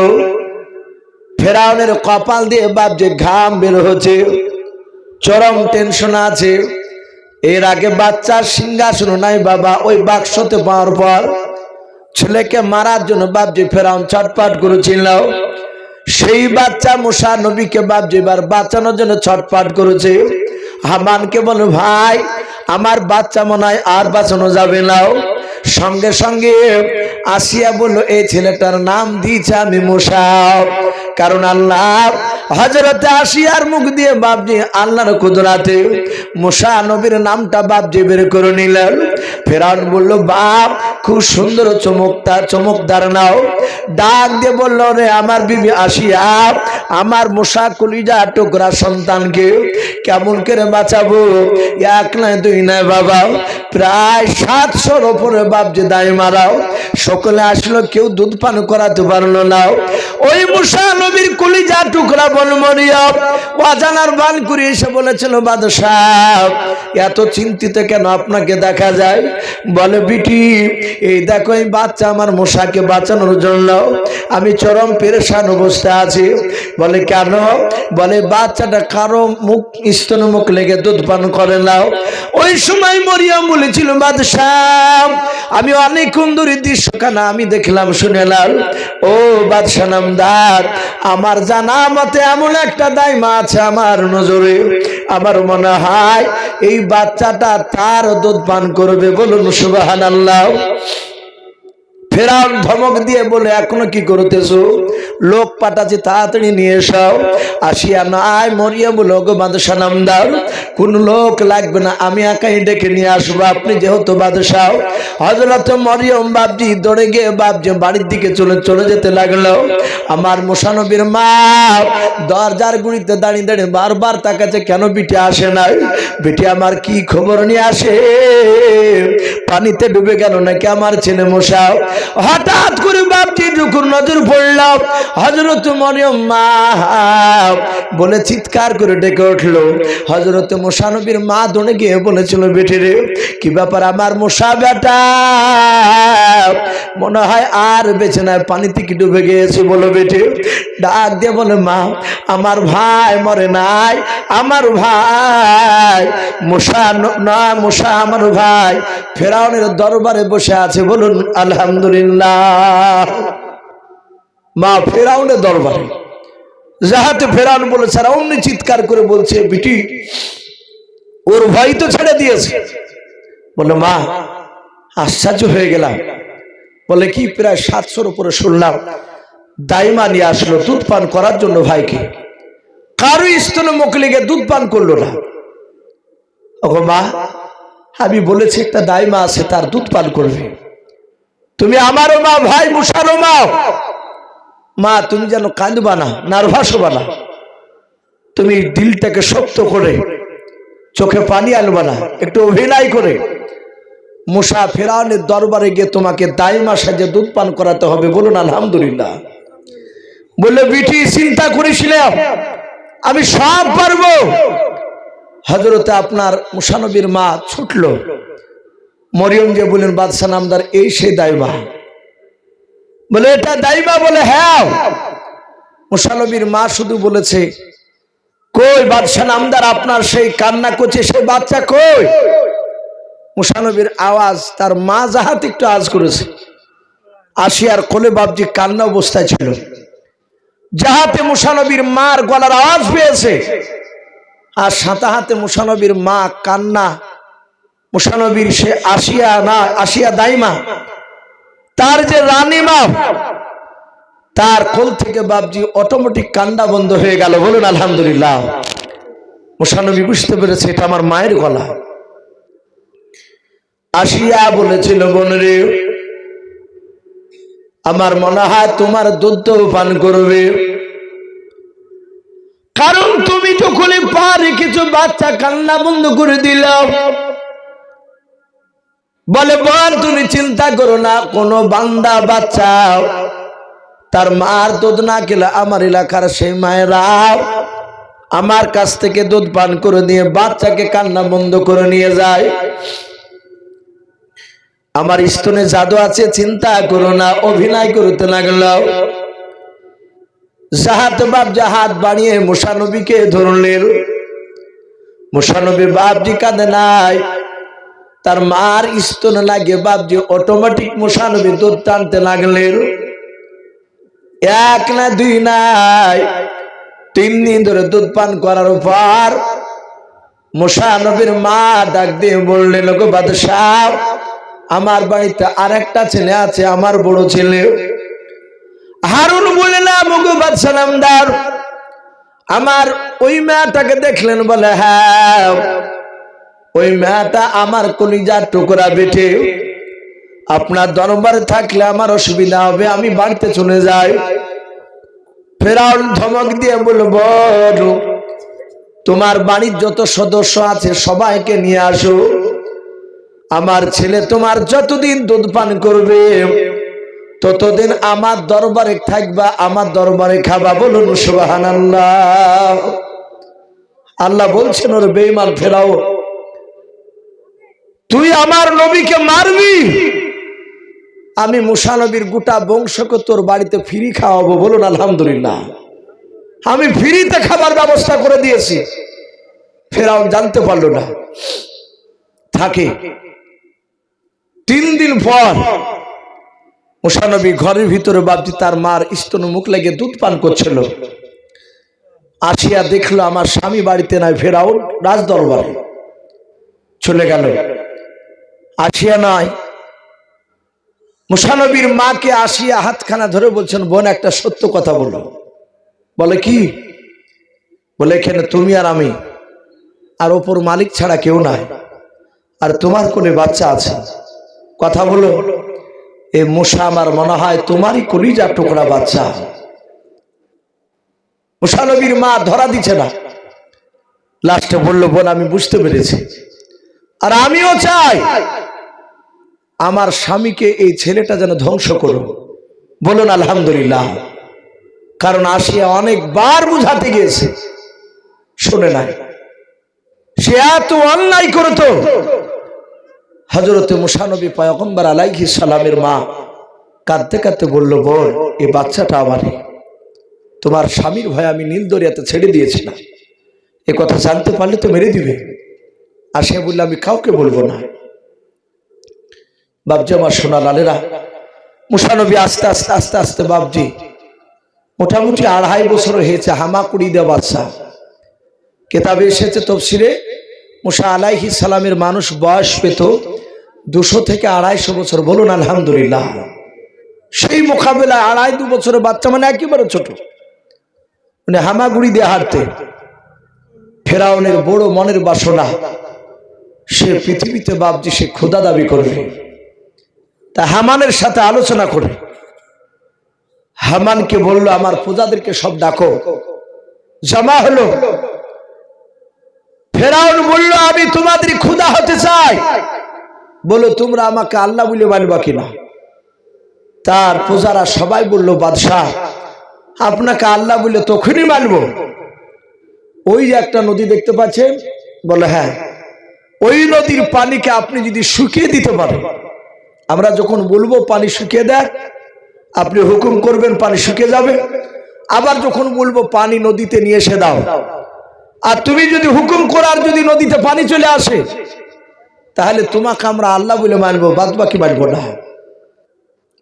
ফেরাউনের কপাল দিয়ে বাপজি ঘাম বের হচ্ছে, চরম টেনশন আছে। এর আগে বাচ্চার সিংহাসন নাই বাবা, ওই বাক্সতে পাওয়ার পর ছেলেকে মারার জন্য বাপজি ফেরাউন ছটপট করেছিল। সেই বাচ্চা মুসা নবীকে বাপজি এবার বাঁচানোর জন্য ছটপট করেছে। হামানকে বলে, ভাই আমার বাচ্চা মনে হয় আর বাঁচানো যাবে না। সঙ্গে সঙ্গে আসিয়া বলল, এই ছেলেটার নাম দিয়েছে আমি মুসা। কারণ আল্লাহ হযরতে আসিয়ার মুখ দিয়ে বাপজি আল্লাহর কুদরতে মুসা নবীর নামটা বাপজি বের করে নিলেন। ফেরাউন বলল, বাপ খুব সুন্দর চমকদার নাও। ডাক দিয়ে বলল, রে আমার বিবি আসিয়া, আমার মুসা কলিজা টুকরা সন্তানকে কেমন করে বাঁচাবো? এক নয় দুই নয় বাবা, প্রায় 700-র উপরে বাপজি দায় মারাও। সকলে আসলো, কেউ দুধ পান করাতে পারলো না। ওই মুসা নবীর কলিজা টুকরা বল মরিয়ম অজানার বান করে এসে বলেছিল, বাদশাহ এত চিন্তিত কেন আপনাকে দেখা যায়? বলে, বিটি এই দেখো, এই বাচ্চা আমার মুসাকে বাঁচানোর জন্য আমি চরম পেরেশান অবস্থায় আছি। বলে, কেন? বলে, বাচ্চাটা কারো স্তন মুখ লেগে দুধ পান করে নাও। ওই সময় মরিয়ম বলেছিল, বাদশাহ আমি অনেকক্ষণ ধরে দৃশ্যখানা আমি দেখলাম শুনেলাম। ও বাদশাহ নামদার, আমার জানা মতে এমন একটা দাইমা আছে আমার নজরে, আমার মনে হয় এই বাচ্চাটা তার দুধ পান করবে। বলুন সুবহানাল্লাহ। ফেরাউন ধমক দিয়ে বলে, এখনো কি করতেছো? লোক পাঠাচ্ছি, তাড়াতাড়ি নিয়ে এসাও। আসিয়া নাই মরিয়ম বলো, গো বাদশাহ নামদার কোন লোক লাগবে না, আমি একাই ডেকে নিয়ে আসবো, আপনি যেহেতু বাদশাহ। হযরত মরিয়ম বাপজি দৌড়ে গিয়ে বাপজি বাড়ির দিকে চলে যেতে লাগলো। আমার মুসা নবীর মা দরজার গুড়িতে দাঁড়িয়ে দাঁড়িয়ে বারবার তাকাচ্ছে, কেন বিটি আসে নাই? বিটি আমার কি খবর নিয়ে আসে? পানিতে ডুবে গেল নাকি আমার ছেলে মুসা? হঠাৎ করে বাপজি যতটুকু নজর পড়ল হযরত মরিয়ম মা বলে চিৎকার করে ডেকে উঠলো। হযরত মুসা নবীর মা দৌড়ে গিয়ে বলেছিল, বেটি রে কি ব্যাপার আমার মুসা বেটা, মনে হয় আর বেঁচে নাই, পানিতে কি ডুবে গিয়েছে বলো বেটি। ডাক দিয়ে বলে, মা আমার ভাই মরে নাই, আমার ভাই মুসা আমার ভাই ফেরাউনের দরবারে বসে আছে, বলুন আলহামদুলিল্লাহ। মা ফেরাউনের দরবারে, যাহাতে ফেরাউন বলেছে, আর অমনি চিৎকার করে বলছে, বিটি ওর ভাই তো ছেড়ে দিয়েছে। বলে, মা আশ্চর্য হয়ে গেলাম। বলে কি? প্রায় 700-র উপরে শুনলাম দাইমা নিয়ে আসলো দুধ পান করার জন্য ভাইকে, কারো স্তনে মুখ লেগে দুধ পান করলো না। ওগো মা, আমি বলেছি একটা দাইমা আছে, তার দুধ পান করবে। তুমি আমারও মা, ভাই মুসারও মা। মা তুমি যেন কাঁদবা না, নার্ভাস হবা না, তুমি দিলটাকে শক্ত করে চোখে পানি আনবা না, একটু অভিনয় করে মুসা ফেরাউনের দরবারে গিয়ে তোমাকে দাইমা সাজে দুধ পান করাতে হবে, বলুন আলহামদুলিল্লাহ। বললে, বিটি চিন্তা করেছিলাম আমি সব পারবো। হযরতে আপনার মুসা নবীর মা ছুটলো, মরিয়ম যে বলেন বাদশা নামদার এই সেই দাইমা। বলে, এটা দাইমা? বলে, হ্যাঁ। মুসা নবীর মা শুধু বলেছে, কই বাদশা নামদার আপনার সেই কান্না করছে সেই বাচ্চা কই? মুসা নবীর আওয়াজ তার মা যাহাতে একটু আওয়াজ করেছে, আসিয়ার কোলে বাপজি কান্না অবস্থায় ছিল, যাহাতে মুসা নবীর মার গলার আওয়াজ পেয়েছে, আর সাথে হাতে মুসা নবীর মা কান্না। মুসা নবীর সে আসিয়া না, আসিয়া দাইমা তার যে রানী মা, তার কোল থেকে বাপজি অটোমেটিক কান্না বন্ধ হয়ে গেল, বলুন আলহামদুলিল্লাহ। মুসা নবী বুঝতে পেরেছে এটা আমার মায়ের গলা। আসিয়া বলেছিল, বোন রে আমার মনে হয় তোমার দুধ পান করবে, কারণ তুমি যখনই পা রেখেছো বাচ্চা কান্না বন্ধ করে দিলাম। বলে, বোন তুমি চিন্তা করো না, কোন বান্দা বাচ্চা তার মার দুধ না খেলে আমার এলাকার সেই মায়েরা আমার কাছ থেকে দুধ পান করে দিয়ে বাচ্চাকে কান্না বন্ধ করে নিয়ে যায়। আমার স্তনে জাদু আছে, চিন্তা করো না। অভিনয় করতে লাগলো। জাহাত বাপ জাহাত বানিয়ে মুসা নবীকে ধরলেন। মুসা নবী বাপজি কাঁদে নাই, তার মার স্তনে লাগে বাপজি অটোমেটিক মুসা নবী দুধ টানতে লাগলেন। এক না দুই নাই, 3 দিন ধরে দুধ পান করার পর মুসা নবীর মা ডাক দিয়ে বললেন, গো বাদশাহ আমার বাড়িতে আরেকটা ছেলে আছে, আমার বড় ছেলে হারুন। বলে না মুগো বাদশা নামদার, আমার ওই মেয়েটাকে দেখলেন? বলে, হ্যাঁ ওই মেয়েটা আমার কলিজার টুকরা বেটে, আপনার দরবারে থাকলে আমার অসুবিধা হবে, আমি বাড়িতে চলে যাই। ফেরাউন ধমক দিয়ে বলব, তোমার বাড়ির যত সদস্য আছে সবাইকে নিয়ে আসো, আমার ছেলে তোমার যতদিন দুধ পান করবে ততদিন আমার দরবারে থাকবা, আমার দরবারে খাবা, বলুন সুবহানাল্লাহ। আল্লাহ বলছেন, ওর বেঈমান ফেরাও, তুই আমার নবীকে মারবি, আমি মুসা নবীর গোটা বংশকে তোর বাড়িতে ফ্রি খাওয়াবো, বলুন আলহামদুলিল্লাহ। আমি ফ্রিতে খাবার ব্যবস্থা করে দিয়েছি। ফেরাউন জানতে পারলো না। থাকে 3 দিন পর মুসা নবী ঘরের ভিতরে বাপজি তার মার স্তনে মুখ লেগে দুধ পান করছিল। আসিয়া দেখলো আমার স্বামী বাড়িতে নাই, ফেরাউন রাজ দরবারে চলে গেল। আসিয়া নাই, মুসা নবীর মাকে আসিয়া হাতখানা ধরে বলছেন, বোন একটা সত্য কথা বলো। বলে, কি? বলে, এখানে তুমি আর আমি, আর ওপর মালিক ছাড়া কেউ নাই, আর তোমার কোলে বাচ্চা আছে, কথা বলো। এ মুসা আমার মনে হয় তোমারই কলিজার টুকরা বাচ্চা। মুসা নবীর মা ধরা দিচ্ছে না। লাস্টে বললো, বোন আমি বুঝতে পেরেছি, আর আমিও চাই আমার স্বামীকে এই ছেলেটা যেন ধ্বংস করো, বলুন আলহামদুলিল্লাহ। কারণ আসিয়া অনেকবার বুঝাতে গিয়েছে, শুনে নাই। সে এত অন্যায় করতো। হযরতে মুসা নবী পয়গম্বর আলাইহিস সালামের মা কাঁদতে কাঁদতে বলল, বোন, এই বাচ্চাটা আমারই, তোমার স্বামীর ভয়ে আমি নীল দরিয়াতে ছেড়ে দিয়েছিলাম, এ কথা জানতে পারলে তো মেরে দিবে। আর সে বলল, আমি কাউকে বলবো না। বাপজি আমার সোনা লালেরা, মুসা নবী আস্তে আস্তে আস্তে আস্তে বাপজি মোটামুটি 2.5 বছর হয়েছে, হামাকুড়ি দেওয়া বাচ্চা। কেতাবে এসেছে তফসিরে, মুসা আলাইহিস সালামের মানুষ বয়স পেত 200 থেকে 250 বছর। বলুন আলহামদুলিল্লাহ। সেই মোকাবেলায় 2.5 বছরের বাচ্চা, মানে একেবারে ছোট, মানে হামাগুড়ি দিয়ে হাঁটতে। ফেরাউনের বড় মনের বাসনা, সে পৃথিবীতে বাপজি সে খোদা দাবি করবে। তা হামানের সাথে আলোচনা করে হামানকে বলল, আমার প্রজাদেরকে সব ডাকো। জমা হলো। ফেরাউন বলল, আমি তোমাদের খোদা হতে চাই। বলো, তোমরা আমাকে আল্লাহ বলে মানবা কিনা? তার প্রজারা সবাই বলল, বাদশাহ, আপনাকে আল্লাহ বলে তখনই মানবো। ওই যে একটা নদী দেখতে পাচ্ছেন, বলে হ্যাঁ, ওই নদীর পানিকে আপনি যদি শুকিয়ে দিতে পারেন, আমরা যখন বলবো পানি শুকিয়ে দেয়, আপনি হুকুম করবেন, পানি শুকিয়ে যাবে। আবার যখন বলবো পানি নদীতে নিয়ে এসে দাও, আর তুমি যদি হুকুম করার যদি নদীতে পানি চলে আসে, তাহলে তোমাকে আমরা আল্লাহ বলে মানবো, বাদ বাকি মানবো না।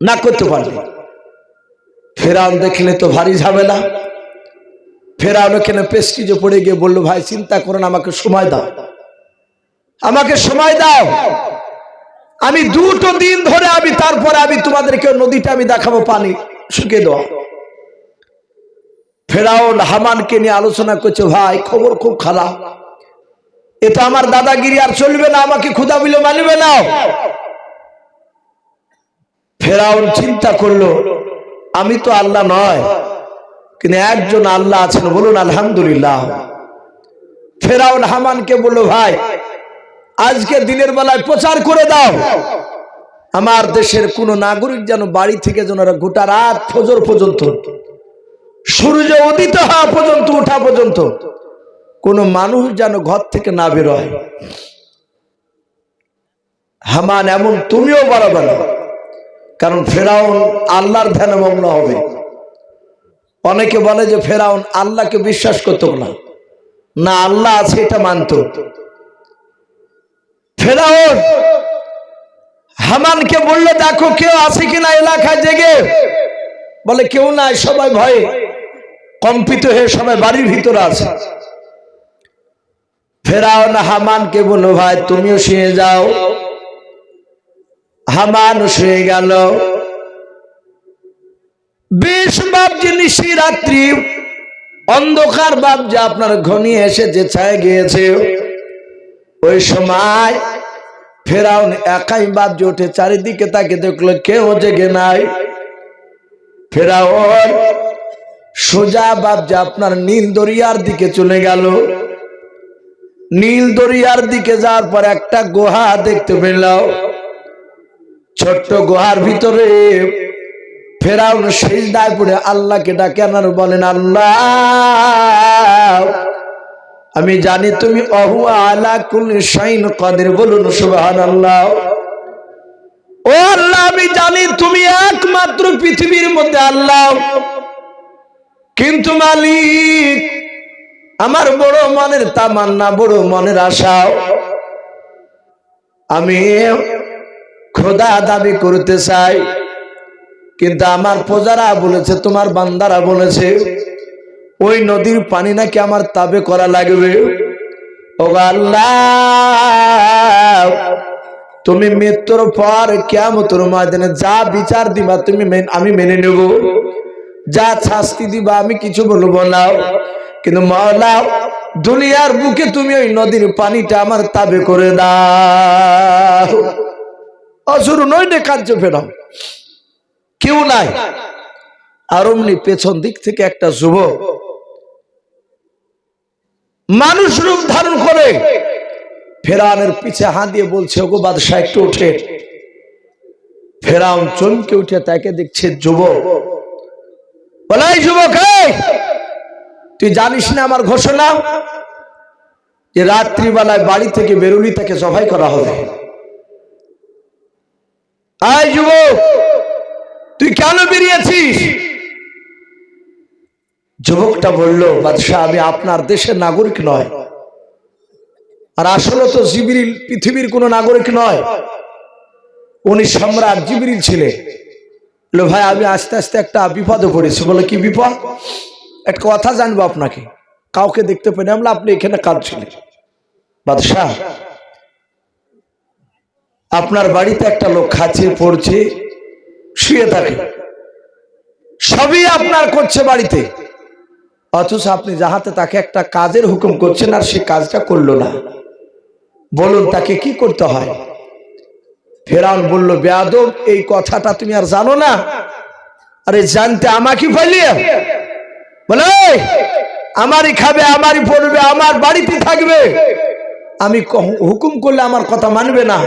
না করতে পারবে। ফেরাউন দেখলে তো ভারী ঝামেলা। ফেরাউন ওখানে পেস্টিজে পড়ে গিয়ে বলল, ভাই চিন্তা করেন, আমাকে সময় দাও, আমাকে সময় দাও, আমি 2টো দিন ধরে তারপরে আমি তোমাদেরকে নদীটা আমি দেখাবো, পানি শুকিয়ে দেওয়া। ফেরাউন হামানকে নিয়ে আলোচনা করছে, ভাই খবর খুব খারাপ, এটা আমার দাদাগিরি আর চলবে না, আমাকে খোদা বলে মানবে না। ফেরাউন চিন্তা করলো, আমি তো আল্লাহ নয়, কিন্তু একজন আল্লাহ আছেন, বলুন আলহামদুলিল্লাহ। ফেরাউন হামানকে বলল, ভাই আজকে দিনের বেলায় প্রচার করে দাও, আমার দেশের কোন নাগরিক যেন বাড়ি থেকে যেন গোটা রাত ফজর পর্যন্ত, সূর্য উদিত হওয়া পর্যন্ত, ওঠা পর্যন্ত কোন মানুষ যেন ঘর থেকে না বেরোয়। হামান, এমন তুমিও বরাবর, কারণ ফেরাউন আল্লাহর ধ্যানে মগ্ন হবে। অনেকে বলে যে ফেরাউন আল্লাহকে বিশ্বাস করত না, না আল্লাহ আছে এটা মানত। ফেরাউন হামানকে বলল, দেখো কেউ আছে কিনা এলাকায় জেগে। বলে কেউ নাই, সবাই ভয়ে কম্পিত হয়ে সবাই বাড়ির ভিতরে আছে। ফেরাউন হামানকে বলল, ভাই তুমিও শুয়ে যাও। হামান শুয়ে গেল। বেশ বাপজি নিশি রাত্রি অন্ধকার বাপজি আপনার ঘনিয়ে এসেছে, ছায় গিয়েছে। ওই সময় ফেরাউন একাই বাপজি উঠে চারিদিকে তাকে দেখলো, কেউ জেগে নাই। ফেরাউন সোজা বাপজি আপনার নীল দরিয়ার দিকে চলে গেল। নীল দরিয়ার দিকে যাওয়ার পর একটা গুহা দেখতে পেল। ছোট্ট গুহার ভিতরে ফেরাউন সিজদায় পড়ে আল্লাহকে ডাকে আর বলেন, আল্লাহ আমি জানি তুমি অহু আলা কুল্লি শাইইন কাদির। বলুন সুবহানাল্লাহ। ও আল্লাহ, আমি জানি তুমি একমাত্র পৃথিবীর মধ্যে আল্লাহ, কিন্তু মালিক আমার বড় মনের তামান্না, বড় মনের আশা, আমি খোদা দাবি করতে চাই, কিন্তু আমার প্রজারা বলেছে, তোমার বান্দারা বলেছে ওই নদীর পানি নাকি আমার তাবে করা লাগবে। ও আল্লাহ, তুমি মৃত্যুর পর কিয়ামতের ময়দানে যা বিচার দিবা তুমি আমি মেনে নেব, যা শাস্তি দিবা আমি কিছু বলবো না, কিন্তু মাওলা দুনিয়ার বুকে তুমি ওই নদীর পানিটা আমার তাবে করে দাও। অসুর নইলে কার্য ফেরাও, কেউ নাই। আর অমনি পেছন দিক থেকে একটা যুবক মানুষ রূপ ধারণ করে ফেরাউনের পিছে হাত দিয়ে বলছে, ওগো বাদশাহ একটু ওঠে। ফেরাউন চমকে উঠে তাকে দেখছে যুবক, বলে এই যুবক, তুই জানিস না আমার ঘোষণা যে রাত্রিবেলায় বাড়ি থেকে বেরুলি তাকে জবাই করা হবে। এই যুবক, তুই কেন বেরিয়েছিস? যুবকটা বলল, বাদশাহ, আমি আপনার দেশের নাগরিক নয়, আর আসলে তো জিবরিল পৃথিবীর কোন নাগরিক নয়, উনি সম্রাট জিবরিল ছিলেন। ভাই, আমি আস্তে আস্তে একটা বিপদে পড়েছি। বলে কি বিপদ? একটা কথা জানবো আপনাকে, কাউকে দেখতে পেলে আমরা, আপনি এখানে কাজ ছিলেন। বাদশাহ, আপনার বাড়িতে একটা লোক খাচ্ছে, পড়ছে, শুয়ে থাকে, সবই আপনার করছে বাড়িতে, অথচ আপনি যাহাতে তাকে একটা কাজের হুকুম করছেন আর সে কাজটা করলো না। বলুন তাকে কি করতে হয়? ফেরাউন বলল, বেয়াদব, এই কথাটা তুমি আর জানো না? আরে জানতে আমাকে পাইলে? বলে আমারই খাবে, আমারই পড়বে, আমার বাড়িতে থাকবে, আমি হুকুম করলে আমার কথা মানবে না।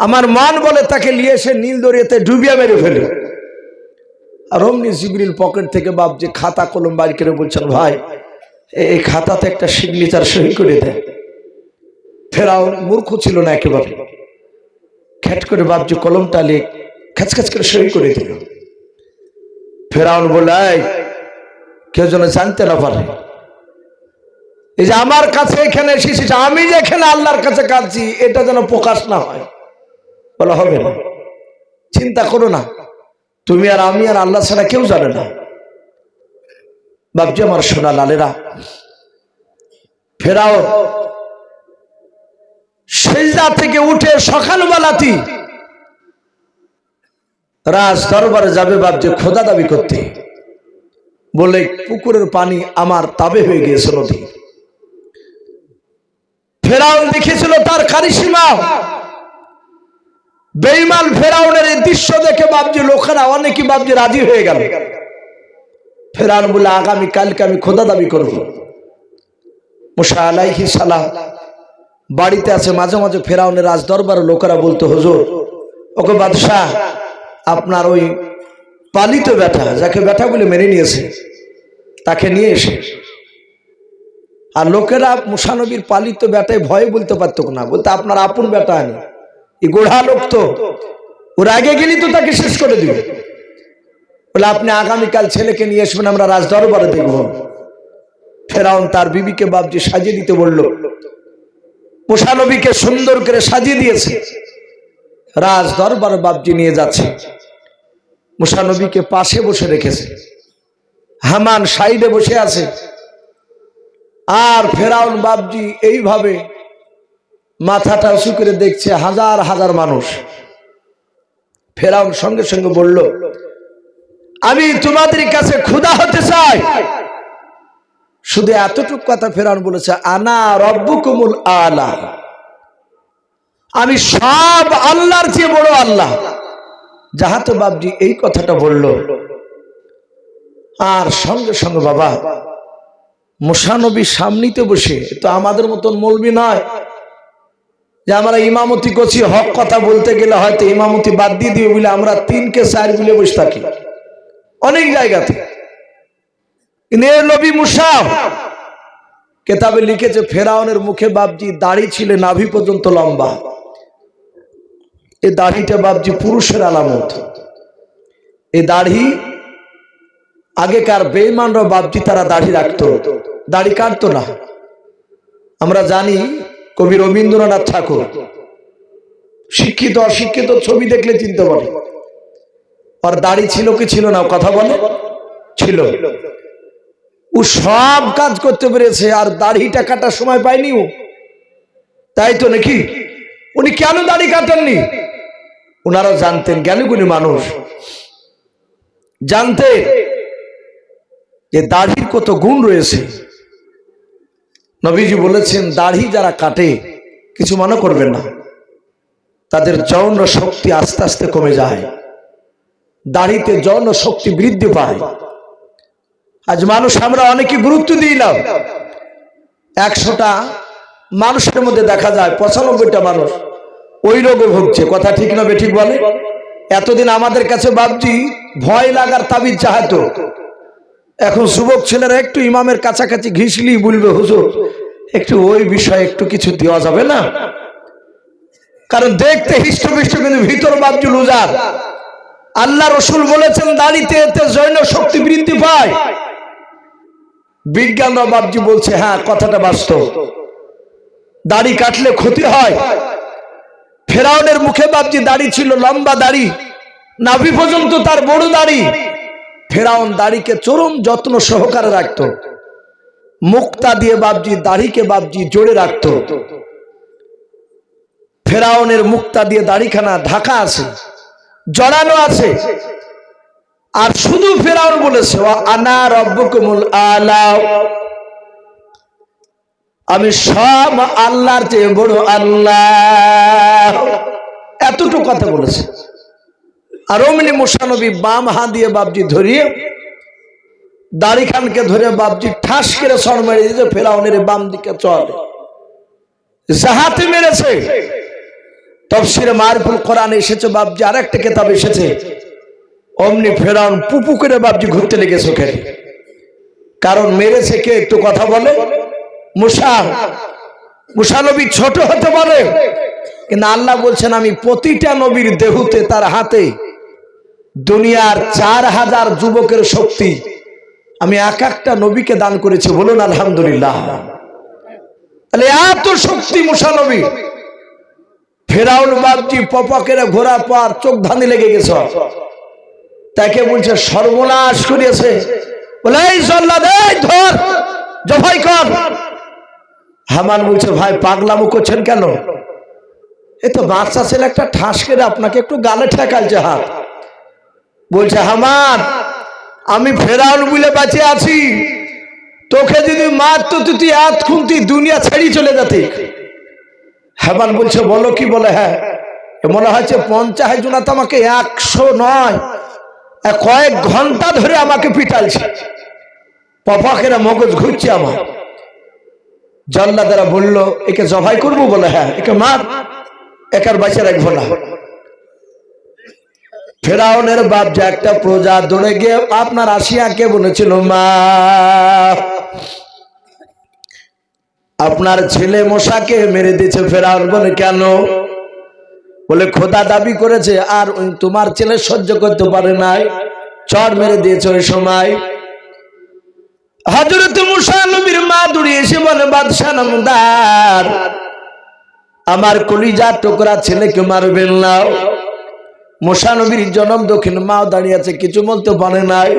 আমার মান বলে তাকে নিয়ে এসে নীল দরিয়াতে ডুবিয়ে মেরে ফেলে। আর অমনি জিবরিল পকেট থেকে বাপ যে খাতা কলম বাইর করে বলছেন, ভাই এই খাতাতে একটা সিগনেচার সই করে দেয়। ফেরাউন মূর্খ ছিল না একেবারে, খ্যাট করে বাপ যে কলমটা লিখ খ্যাচ খ্যাচ করে সই করে দিল। ফেরাউন বলে, কেউ যেন জানতে না পারে এই যে আমার কাছে এখানে এসেছিস, আমি যে এখানে আল্লাহর কাছে কাঁদছি, এটা যেন প্রকাশ না হয়। বলা হবে না, চিন্তা করো না, তুমি আর আমি আর আল্লাহ ছাড়া কেউ জানে না। বাপজি আমার সোনা লালেরা, ফেরাউন সেজদা থেকে উঠে সকালবেলাতেই রাজ দরবারে যাবে বাপজি খোদা দাবি করতে। বলে পুকুরের পানি আমার তাবে হয়ে গিয়েছে নদী। ফেরাউন দেখেছিল তার কারিশমা। বেঈমান ফেরাউনের এই দৃশ্য দেখে বাপজি লোকেরা অনেকে বাপজি রাজি হয়ে গেল। ফেরাউন বলে, আগামী কালকে আমি খোদা দাবি করব। মুসা আলাইহিস সালাম বাড়িতে আছে। মাঝে মাঝে ফেরাউনের রাজ দরবারের লোকেরা বলতো, হুজুর, ওকে বাদশাহ, আপনার ওই পালিত ব্যাটা, যাকে ব্যাটা বলে মেনে নিয়েছে, তাকে নিয়ে এসে। আর লোকেরা মুসা নবীর পালিত ব্যাটায় ভয়ে বলতে পারতো না, বলতে আপনার আপন ব্যাটা আনি, এই গোড়া লোক তো, ওর আগে গেলি তো তাকে শেষ করে দিবে। বলে আপনি আগামীকাল ছেলেকে নিয়ে আসবেন, আমরা রাজ দরবারে দেখব। ফেরাউন তার বিবিকে বাপজি সাজিয়ে দিতে বলল। মুসা নবীকে সুন্দর করে সাজিয়ে দিয়েছে, রাজ দরবারে বাপজি নিয়ে যাচ্ছে। মুসা নবীকে পাশে বসে রেখেছে, হামান সাইডে বসে আছে। আর ফেরাউন বাপজি এইভাবে মাথাটা উঁচু করে দেখছে হাজার হাজার মানুষ। ফেরাউন সঙ্গে সঙ্গে বলল, আমি তোমাদের কাছে খোদা হতে চাই। শুধু এতটুকু কথা ফেরাউন বলেছে, আনা রব্বুকুমুল আলা, আমি সব আল্লাহর চেয়ে বড় আল্লাহ। যাহাতে বাপজি এই কথাটা বলল, আর সঙ্গে সঙ্গে বাবা মুসা নবী সামনেতে বসে, তো আমাদের মতন মৌলবি নয় যে আমরা ইমামতি করছি, হক কথা বলতে গেলে হয়তো ইমামতি বাদ দিয়ে দিবে বলে আমরা 3কে 4 বলে বসে থাকি অনেক জায়গাতে। নবী মুসা কেতাবে লিখেছে, ফেরাউনের মুখে বাপজি দাড়ি ছিল নাভি পর্যন্ত লম্বা। এই দাড়িটা বাপজি পুরুষের আলামত। এই দাড়ি আগেকার বেঈমানরা বাপজি তারা দাড়ি রাখতো, দাড়ি কাটতো না। আমরা জানি কবি রবীন্দ্রনাথ ঠাকুর, শিক্ষিত অশিক্ষিত ছবি দেখলে চিনতে পারে, আর দাড়ি ছিল কি ছিল না কথা বলে, ছিল। ও সব কাজ করতে পেরেছে, আর দাড়িটা কাটার সময় পায়নি ও, তাই তো নাকি? উনি কেন দাড়ি কাটেননি? ওনারা জানতেন, জ্ঞানীগুণী মানুষ জানতেন যে দাড়ির কত গুণ রয়েছে। নবীজি বলেছেন, দাড়ি যারা কাটে কিছু মনে করবেন না, তাদের যৌন শক্তি আস্তে আস্তে কমে যায়, দাড়িতে যৌন শক্তি বৃদ্ধি পায়। আজ মানুষ আমরা অনেকে গুরুত্ব দিই না। 100টা মানুষের মধ্যে দেখা যায় 95টা মানুষ ওই রোগে ভুগছে। কথা ঠিক না বেঠিক বলে? এতদিন আমাদের কাছে বাপজি ভয় লাগার তাবিজ চাহাতো, এখন যুবক ছেলেরা একটু ইমামের কাছাকাছি ঘিসলি বলবে হুজুর একটু ওই বিষয়ে একটু কিছু দেওয়া যাবে না, কারণ দেখতে হিষ্টপিষ্ট কিন্তু ভিতর বাপজি লুজার। আল্লাহ রসুল বলেছেন দাড়িতে এতে জৈন শক্তি বৃদ্ধি পায়। বিজ্ঞানরা বাপজি বলছে হ্যাঁ কথাটা বাস্তব, দাড়ি কাটলে ক্ষতি হয়। ফেরাউনের মুখে বাপজি দাড়ি ছিল, লম্বা দাড়ি, নাভি পর্যন্ত তার বড় দাড়ি। ফেরাউন দাড়িকে চরম যত্ন সহকারে রাখত, মুক্তা দিয়ে বাপজি দাড়িকে বাপজি জোড়ে রাখত। ফেরাউনের মুক্তা দিয়ে দাড়িখানা ঢাকা আছে, জড়ানো আছে। আর শুধু ফেরাউন বলেছে আনা রব্বুকুমুল আলা, আমি সব আল্লাহর চেয়ে বড় আল্লাহ, এতটুকু কথা বলেছে। আর অমনি মুসা নবী বাম হাত দিয়ে বাপজি ধরিয়ে দাড়ি খানকে ধরে বাপজি ঠাস করে সর মেরে দিয়েছে, ফেরাউনের বাম দিকে চলে জাহাতে মেরেছে। তাফসীরে মারিফুল কোরআন এসেছে বাপজি, আর একটা কিতাব এসেছে, অমনি ফেরাউন পুপু করে বাপজি ঘুরতে লেগেছে ওখানে। কারণ মেরেছে কে একটু কথা বলে, মুসা নবী ছোট হতে বলে, কিন্তু আল্লাহ বলছেন আমি প্রতিটা নবীর দেহুতে তার হাতে দুনিয়ার 4000 যুবকের শক্তি আমি এক একটা নবীকে দান করেছি, বলুন আলহামদুলিল্লাহ। তাহলে এত শক্তি মুসা নবী। ফেরাউন বাপজি পপাকের ঘোরার পর চোখ ধানি লেগে গেছে, তাকে বলছে সর্বনাশ করিয়েছে, বলে এই জল্লাদ এই ধর জবাই কর। হামান বলছে ভাই পাগলামো করছেন কেন, এ তো বাচ্চা ছেলে, একটা ঠাস করে আপনাকে একটু গালে ঠেকালছে হাত। বলছে হামান আমি ফেরাউন বলে বেঁচে আছি, তোকে যদি মারতো তুই হাত খুনতি দুনিয়া ছেড়ে চলে যেতে। হামান বলছে বলো কি, বলে হ্যাঁ মনে হচ্ছে 50 জনা তো আমাকে 100 নয় কয়েক ঘন্টা ধরে আমাকে পিটালছে, পপাকেরা মগজ ঘুরছে আমার। জল্লাদেরা বলল একে জবাই করবো, বলে হ্যাঁ একে মার, একার বাঁচা রাখবো না। ফেরাউনের বাপ যে একটা প্রজা দৌড়ে গিয়ে আপনার আসিয়াকে বলেছিল মা আপনার ছেলে মশাকে মেরে দিয়েছে। ফেরাউন বলে কেন, বলে খোদা দাবি করেছে আর তোমার ছেলে সহ্য করতে পারে নাই, চর মেরে দিয়েছে। ওই সময় হযরত মুসা নবীর মা দৌড়ে এসে বলে বাদশাহ নামদার আমার কলিজার টুকরা ছেলেকে মারবেন না। মুসা নবীর জনম দক্ষিণ মাও দাঁড়িয়ে আছে, কিছু বলতে পারে নাই।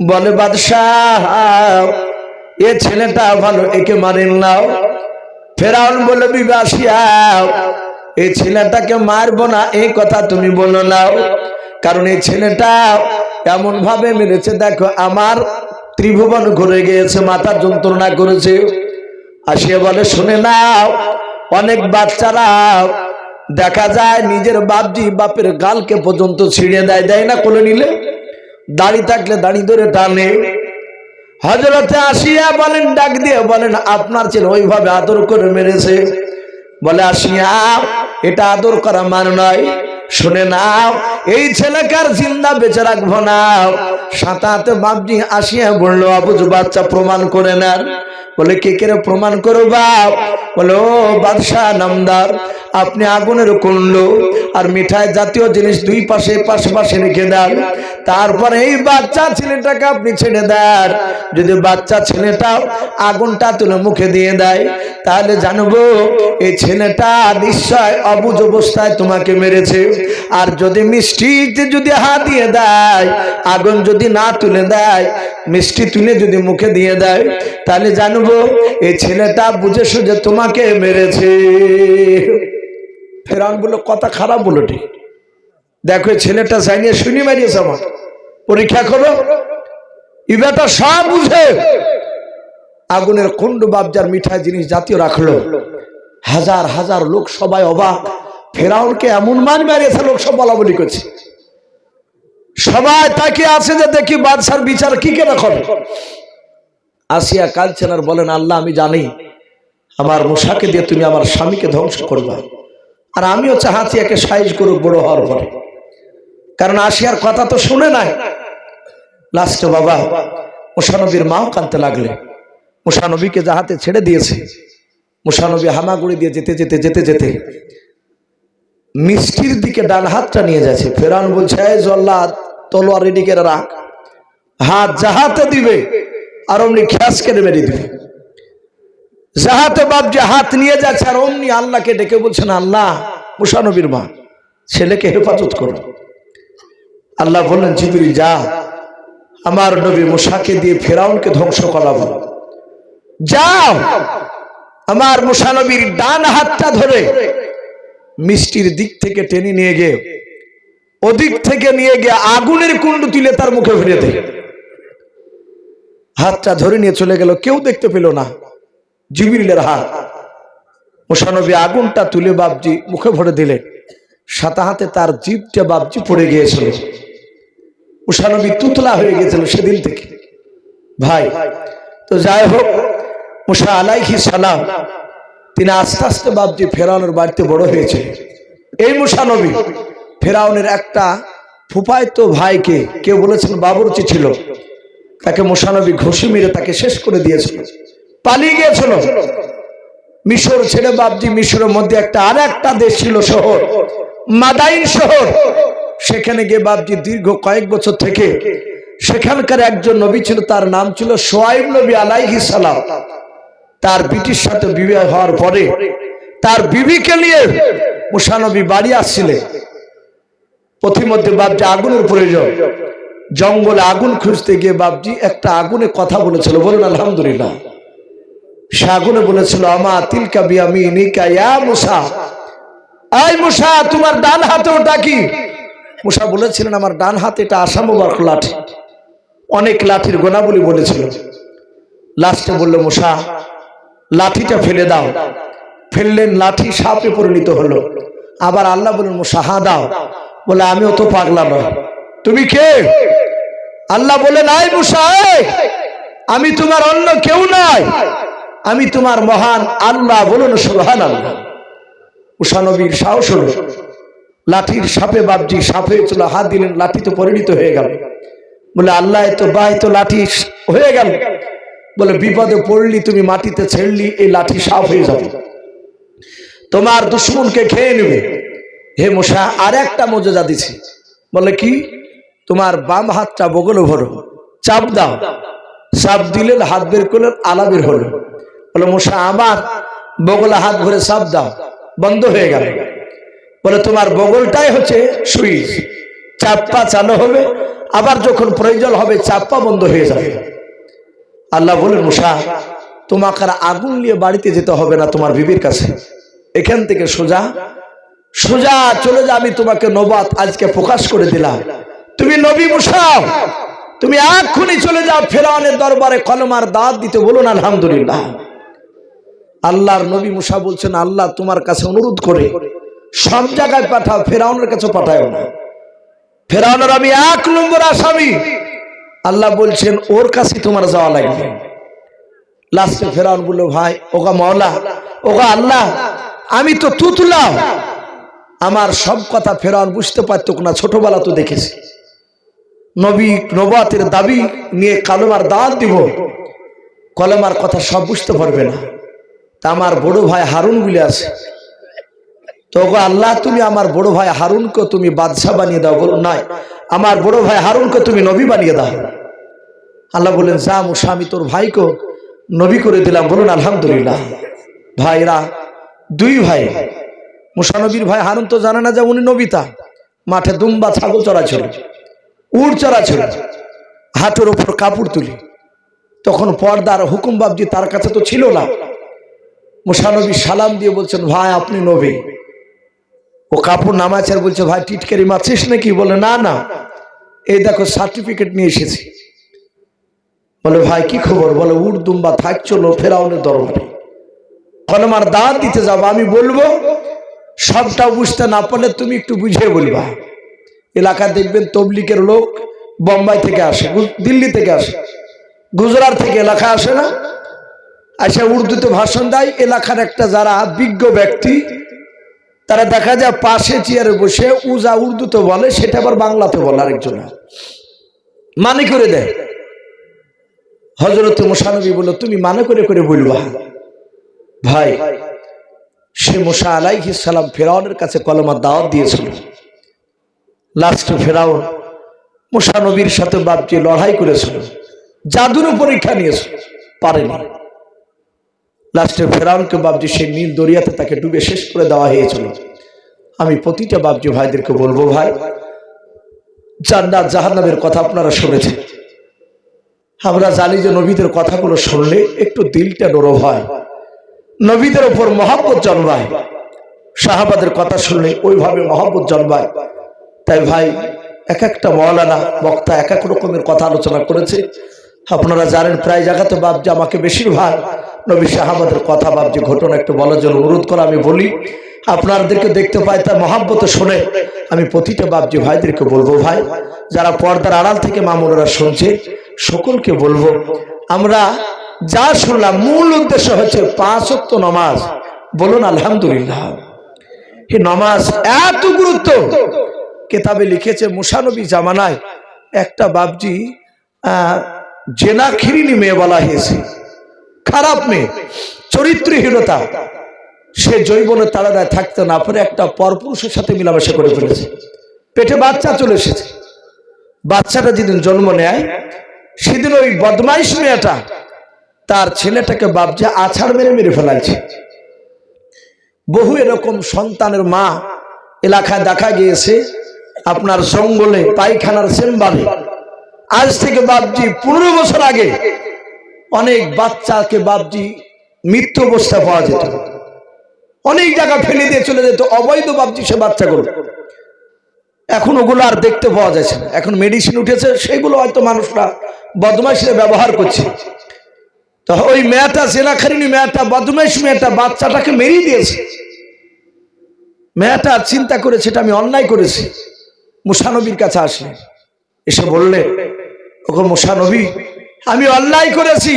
বলে বাদশাহ এ ছেলেটা ভালো, একে মারেন না। ফেরাউন বলে বিবাসিয়া এই ছেলেটাকে মারবো না এই কথা তুমি বলো না, কারণ এই ছেলেটা এমন ভাবে মেরেছে দেখো আমার ত্রিভুবন ঘুরে গিয়েছে, মাথার যন্ত্রণা করেছে। আসিয়া বলে শুনে নাও, অনেক বাচ্চারা দেখা যায় নিজের বাপজি বাপের গালকে পর্যন্ত ছিঁড়ে দেয়, দেয় না কোলে নিলে, দাড়ি থাকলে দাড়ি ধরে টানে। হযরতে আসিয়া বলেন ডাক দিয়ে বলেন আপনার ছেলে ওইভাবে আদর করে মেরেছে। বলে আসিয়া এটা আদর করা মান নয়, শুনে নাও এই ছেলেকার জিন্দা বেঁচে রাখবো না। সাঁতাতে বাপজি আসিয়া বললো আবুজ বাচ্চা প্রমাণ করে নেন। বলে কে কে প্রমাণ করো বাপ? বলে ও বাদশাহ নামদার আপনি আগুনের কুণ্ড আর মিঠাই জাতীয় জিনিস দুই পাশে পাশে রেখে দেন, তারপরে এই বাচ্চা ছেলেটাকে আপনি ছেড়ে দেন। যদি বাচ্চা ছেলেটা আগুনটা তুলে মুখে দিয়ে দেয় তাহলে জানবো এই ছেলেটা নিশ্চয় অবুঝ অবস্থায় তোমাকে মেরেছে। আর যদি মিষ্টিতে যদি হাত দিয়ে দেয়, আগুন যদি না তুলে দেয়, মিষ্টি তুলে যদি মুখে দিয়ে দেয় তাহলে জানবো এই ছেলেটা বুঝে সুঝে তোমাকে মেরেছে। ফেরাউন বলল কথা খারাপ বলো, ঠিক দেখো ছেলেটা জানিয়ে শুনি মারিয়েছে, আমার পরীক্ষা করো। ইবাটা সব বুঝে আগুনের কুণ্ড বাবজার মিঠাই জিনিস জাতীয় রাখলো। হাজার হাজার লোক সবাই অবাক, ফেরাউনকে এমন মান মারিয়েছে, লোক সব বলা বলি করছে। সবাই তাকে আছে যে দেখি বাদশার বিচার কি কেনা করে। আসিয়া কাঁদছেন আর বলেন আল্লাহ আমি জানি আমার মুসাকে দিয়ে তুমি আমার স্বামীকে ধ্বংস করবা, আর আমিও চাহাতি একে সাইজ করুক বড় হওয়ার পরে। কারণ আসিয়ার কথা তো শুনে নাই। লাস্টে বাবা মুসা নবীর মাও কাঁদতে লাগলে। মুসা নবীকে জাহাতে ছেড়ে দিয়েছে। মুসা নবী হামাগুড়ি দিয়ে যেতে যেতে যেতে যেতে মিষ্টির দিকে ডান হাতটা নিয়ে যাচ্ছে। ফেরাউন বলছে, এই জল্লাদ তলোয়ার রেডি করে রাখ, হাত জাহাতে দিবে আর অমনি খ্যাস করে মেরে দিবে। জাহাতে বাপ যে হাত নিয়ে যাচ্ছে আর অমনি আল্লাহকে ডেকে বলছেন, আল্লাহ মুসা নবীর মা ছেলেকে হেফাজত করো। আল্লাহ বললেন, জিবরিল যা, আমার নবী মুসাকে দিয়ে ফেরাউনকে ধ্বংস করাবো। যাও, আমার মুসা নবীর ডান হাতটা ধরে মিষ্টির দিক থেকে টেনে নিয়ে গিয়ে ওদিক থেকে নিয়ে গিয়ে আগুনের কুণ্ড তুলে তার মুখে ফিরে দেয়। হাতটা ধরে নিয়ে চলে গেল, কেউ দেখতে পেল না। জিবরিলের হাত। মুসা নবী আগুনটা তুলে বাপজি মুখে ভরে দিলেন। সাথে হাতে তার জিভটা বাপজি পড়ে গিয়েছিল। মুসা নবী তুতলা হয়ে গিয়েছিল সেদিন থেকে। ভাই তো যাই হোক, মুসা আলাইহিস সালাম তিনি আস্তে আস্তে বাপজি ফেরাউনের বাড়িতে বড় হয়েছে। এই মুসা নবী ফেরাউনের একটা ফুফায়তো ভাইকে, কেউ বলেছেন বাবুর্চি ছিল, তাকে মুসা নবী ঘুষি মেরে তাকে শেষ করে দিয়েছিল। পালিয়ে গিয়েছিল মিশর ছেড়ে বাপজি। মিশরের মধ্যে একটা আর একটা দেশ ছিল শহর, মাদাইন শহর। সেখানে গিয়ে বাপজি দীর্ঘ কয়েক বছর থেকে সেখানকার একজন নবী ছিল, তার নাম ছিল শুআয়ব নবী আলাইহিস সালাম। তার বিটির সাথে বিবাহ হওয়ার পরে তার বিবিকে নিয়ে মুসা নবী বাড়ি আসছিলেন। পথিমধ্যে বাপজি আগুনের প্রয়োজন, জঙ্গলে আগুন খুঁজতে গিয়ে বাপজি একটা আগুনে কথা বলেছিল। বলুন আলহামদুলিল্লাহ। সে আগুনে বলেছিল, আমা তিলকা বিয়ামিনিকা ইয়া মুসা, আই মুসা তোমার ডান হাতে ওটা কি? মুসা বলেছিলেন, আমার ডান হাতে এটা আশামুবারক লাঠি। অনেক লাঠির গোনাবলী বলেছিল। লাস্টে বলল, মুসা লাঠিটা ফেলে দাও। ফেললেন, লাঠি সাপে পরিণত হলো। আবার আল্লাহ বলেন, মুসা হা দাও। বলে, আমিও তো পাগলা নয়, তুমি কে? আল্লাহ বলেন, আই মুসা আমি তোমার অন্য কেউ নাই, আমি তোমার মহান আল্লাহ। বলুন সুবহানাল্লাহ। মুসা নবীর সাহস হলো। লাঠির সাপে বাপজি সাপ হয়েছিল, হাত দিলেন, লাঠি তো পরিণত হয়ে গেল। বলে, আল্লাহ তো বাই তো লাঠি হয়ে গেল। বলে, বিপদে পড়লি, তুমি মাটিতে ছেড়লি, এই লাঠি সাপ হয়ে যাবে, তোমার দুশ্মনকে খেয়ে নেবে। হে মুসা, আর একটা মর্যাদা দিছি। বলে, কি? তোমার বাম হাতটা বগলে ভরো, চাপ দাও। চাপ দিলেন, হাত বের করলেন, আলা বের হলো। বলে, মুসা আমার বগলে হাত ভরে চাপ দাও, বন্ধ হয়ে গেল। বলে, তোমার বগলটাই হচ্ছে সুইচ, চাপ্পা চালু হবে, আবার যখন প্রয়োজন হবে চাপ্পা বন্ধ হয়ে যাবে। আল্লাহ বলেন, মুসা তোমাকে আগুন নিয়ে বাড়িতে যেতে হবে না তোমার বিবির কাছে, এখান থেকে সোজা সোজা চলে যা, আমি তোমাকে নবাত আজকে প্রকাশ করে দিলাম, তুমি নবী মুসা, তুমি এক্ষুনি চলে যাও ফেরাউনের দরবারে কলমার দাওয়াত দিতে। বলুন আলহামদুলিল্লাহ। আল্লাহর নবী মুসা বলছেন, আল্লাহ তোমার কাছে অনুরোধ করে সব জায়গায় পাঠাও, ফেরাউনের কাছে পাঠাও না। ফেরাউনের আমি 1 নম্বর আসামি। আল্লাহ বলছেন, ওর কাছে তোমার যাওয়া লাগবে। লাস্টে ফেরাউন বলল, ভাই ওগা মাওলা, ওগা আল্লাহ, আমি তো তুতলা। আমার সব কথা ফেরাউন বুঝতে পারত না, ছোটবেলা তো দেখেছি। নবী নবুয়তের দাবি নিয়ে কলমার দাওয়াত দিব, কলমার কথা সব বুঝতে পারবে না। তা আমার বড় ভাই হারুন বলে আছে, তো গো আল্লাহ তুমি আমার বড় ভাই হারুনকে তুমি বাদশাহ বানিয়ে দাও। বলুন নাই, আমার বড় ভাই হারুনকে তুমি নবী বানিয়ে দাও। আল্লাহ বলেন, যা মুসা আমি তোর ভাইকে নবী করে দিলাম। বলুন আলহামদুলিল্লাহ। ভাইরা 2 ভাই, মুসা নবীর ভাই হারুন তো জানে না যে উনি নবীতা। মাঠে দুম্বা ছাগল চড়া ছিল, উট চড়া ছিল, হাতের ওপর কাপড় তুলি। তখন পর্দার হুকুম বাবজি তার কাছে তো ছিল না। মুসা নবী সালাম দিয়ে বলছেন, ভাই আপনি নবী। ও কাপড় নামাচ্ছে আর বলছে, ভাই টিটকারি মারছিস নাকি? বলে, না না, এই দেখো সার্টিফিকেট নিয়ে এসেছি। বলে, ভাই কি খবর? বলে, উট দুম্বা থাক চলো ফেরাউনের দরবারে, কলমার দাওয়াত দিতে যাবো। আমি বলবো, সবটা বুঝতে না পারলে তুমি একটু বুঝিয়ে বলবা। এলাকা দেখবেন তবলিগের লোক বোম্বাই থেকে আসে, দিল্লি থেকে আসে, গুজরাট থেকে এলাকা আসে না, আসে উর্দুতে ভাষণ দেয়। এলাকার একটা যারা বিজ্ঞ ব্যক্তি তারা দেখা যায় পাশে চেয়ারে বসে উজা উর্দুতে বলে, সেটা আবার বাংলাতে বলে আরেকজন মানে করে দেয়। হযরত মুসা নবী বলল, তুমি মানে করে করে বলবা। ভাই, সে মুসা আলাইহিস সালাম ফেরাউনের কাছে কলেমার দাওয়াত দিয়েছিল। লাস্টে ফেরাউন মুসা নবীর সাথে বাপজি লড়াই করেছিল, জাদুর পরীক্ষা নিয়েছিল, পারেনি। লাস্টে ফেরাউনকে বাপজি সেই নীল দরিয়াতে তাকে ডুবে শেষ করে দেওয়া হয়েছিল। আমি প্রতিটা বাপজি ভাইদেরকে বলবো, ভাই, জান্নাত জাহান্নামের কথা আপনারা শুনেছেন। আমরা জানি যে নবীদের কথাগুলো শুনলে একটু দিলটা নরম হয়, নবীদের উপর মহব্বত জন্মায়, সাহাবাদের কথা শুনলে ওইভাবে মহব্বত জন্মায়। তাই ভাই, এক একটা মাওলানা বক্তা এক এক রকমের কথা আলোচনা করেছে। আপনারা জানেন প্রায় জায়গাতে বাপজি আমাকে বেশিরভাগ নবী সাহাবাদের কথা বাপজি ঘটনা একটু বলার জন্য অনুরোধ করা। আমি বলি, আপনাদেরকে দেখতে পাই তার মহব্বত শুনে আমি প্রতিটা বাপজি ভাইদেরকে বলবো, ভাই, যারা পর্দার আড়াল থেকে মামুনেরা শুনছে সকলকে বলবো, আমরা যা শুনলাম মূল উদ্দেশ্য হচ্ছে 5 ওয়াক্ত নামাজ। বলুন আলহামদুলিল্লাহ। এই নামাজ এত গুরুত্ব, কিতাবে লিখেছে মুসা নবী জামানায় একটা বাপজি জেনাখিরিনী মেয়ে বলা হয়েছে, খারাপ মেয়ে, চরিত্রহীনতা। সে যৌবনের তাড়ায় থাকতে না পারে একটা পরপুরুষের সাথে মিলামেশা করে ফেলেছে, পেটে বাচ্চা চলে এসেছে। বাচ্চাটা যেদিন জন্ম নেয় সেদিন ওই বদমাইশ মেয়েটা তার ছেলেটাকে বাপজি আছাড় মেরে মেরে ফেলাইছে। বহু এরকম সন্তানের মা এলাকায় দেখা গিয়েছে, আপনার জঙ্গলে পায়খানার চেম্বারে। আজ থেকে বাপজি 15 বছর আগে অনেক বাচ্চাকে বাপজি মৃত্যু অবস্থায় পাওয়া যেত, অনেক জায়গা ফেলে দিয়ে চলে যেত অবৈধ বাপজি সে বাচ্চাগুলো। এখন ওগুলো আর দেখতে পাওয়া যাচ্ছে না, এখন মেডিসিন উঠেছে, সেগুলো হয়তো মানুষরা বদমাইশে ব্যবহার করছে। তো ওই মেয়েটা, জেনাখারিনী মেয়েটা, বদমাইশ মেয়েটা বাচ্চাটাকে মেরেই দিয়েছে। মেয়েটা চিন্তা করেছে এটা আমি অন্যায় করেছি। মুসা নবীর কাছে আসলে এসে বললে, ওগো মুসা নবী, আমি অন্যায় করেছি,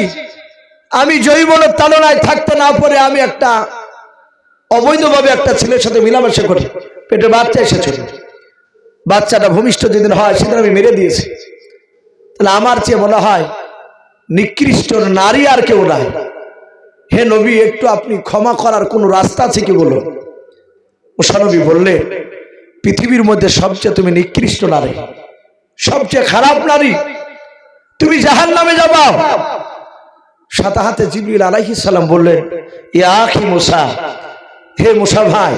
আমি যৌবনের তাড়নায় থাকতে না পারে আমি একটা অবৈধভাবে একটা ছেলের সাথে মিলামেশা করি, পেটে বাচ্চা এসেছিল, বাচ্চাটা ভূমিষ্ঠ যেদিন হয় সেদিন আমি মেরে দিয়েছি। তাহলে আমার চেয়ে মনে হয় নিকৃষ্ট নারী আর কেউ নাই। হে নবী, একটু আপনি ক্ষমা করার কোন রাস্তা আছে কি বলুন। মুসা নবী বললে, পৃথিবীর মধ্যে সবচেয়ে তুমি নিকৃষ্ট নারী, সবচেয়ে খারাপ নারী, তুমি জাহান্নামে যাবা। সাথে হাতে জিবরিল আলাইহিস সালাম বললেন, ইয়া আখি মুসা, হে মুসা ভাই,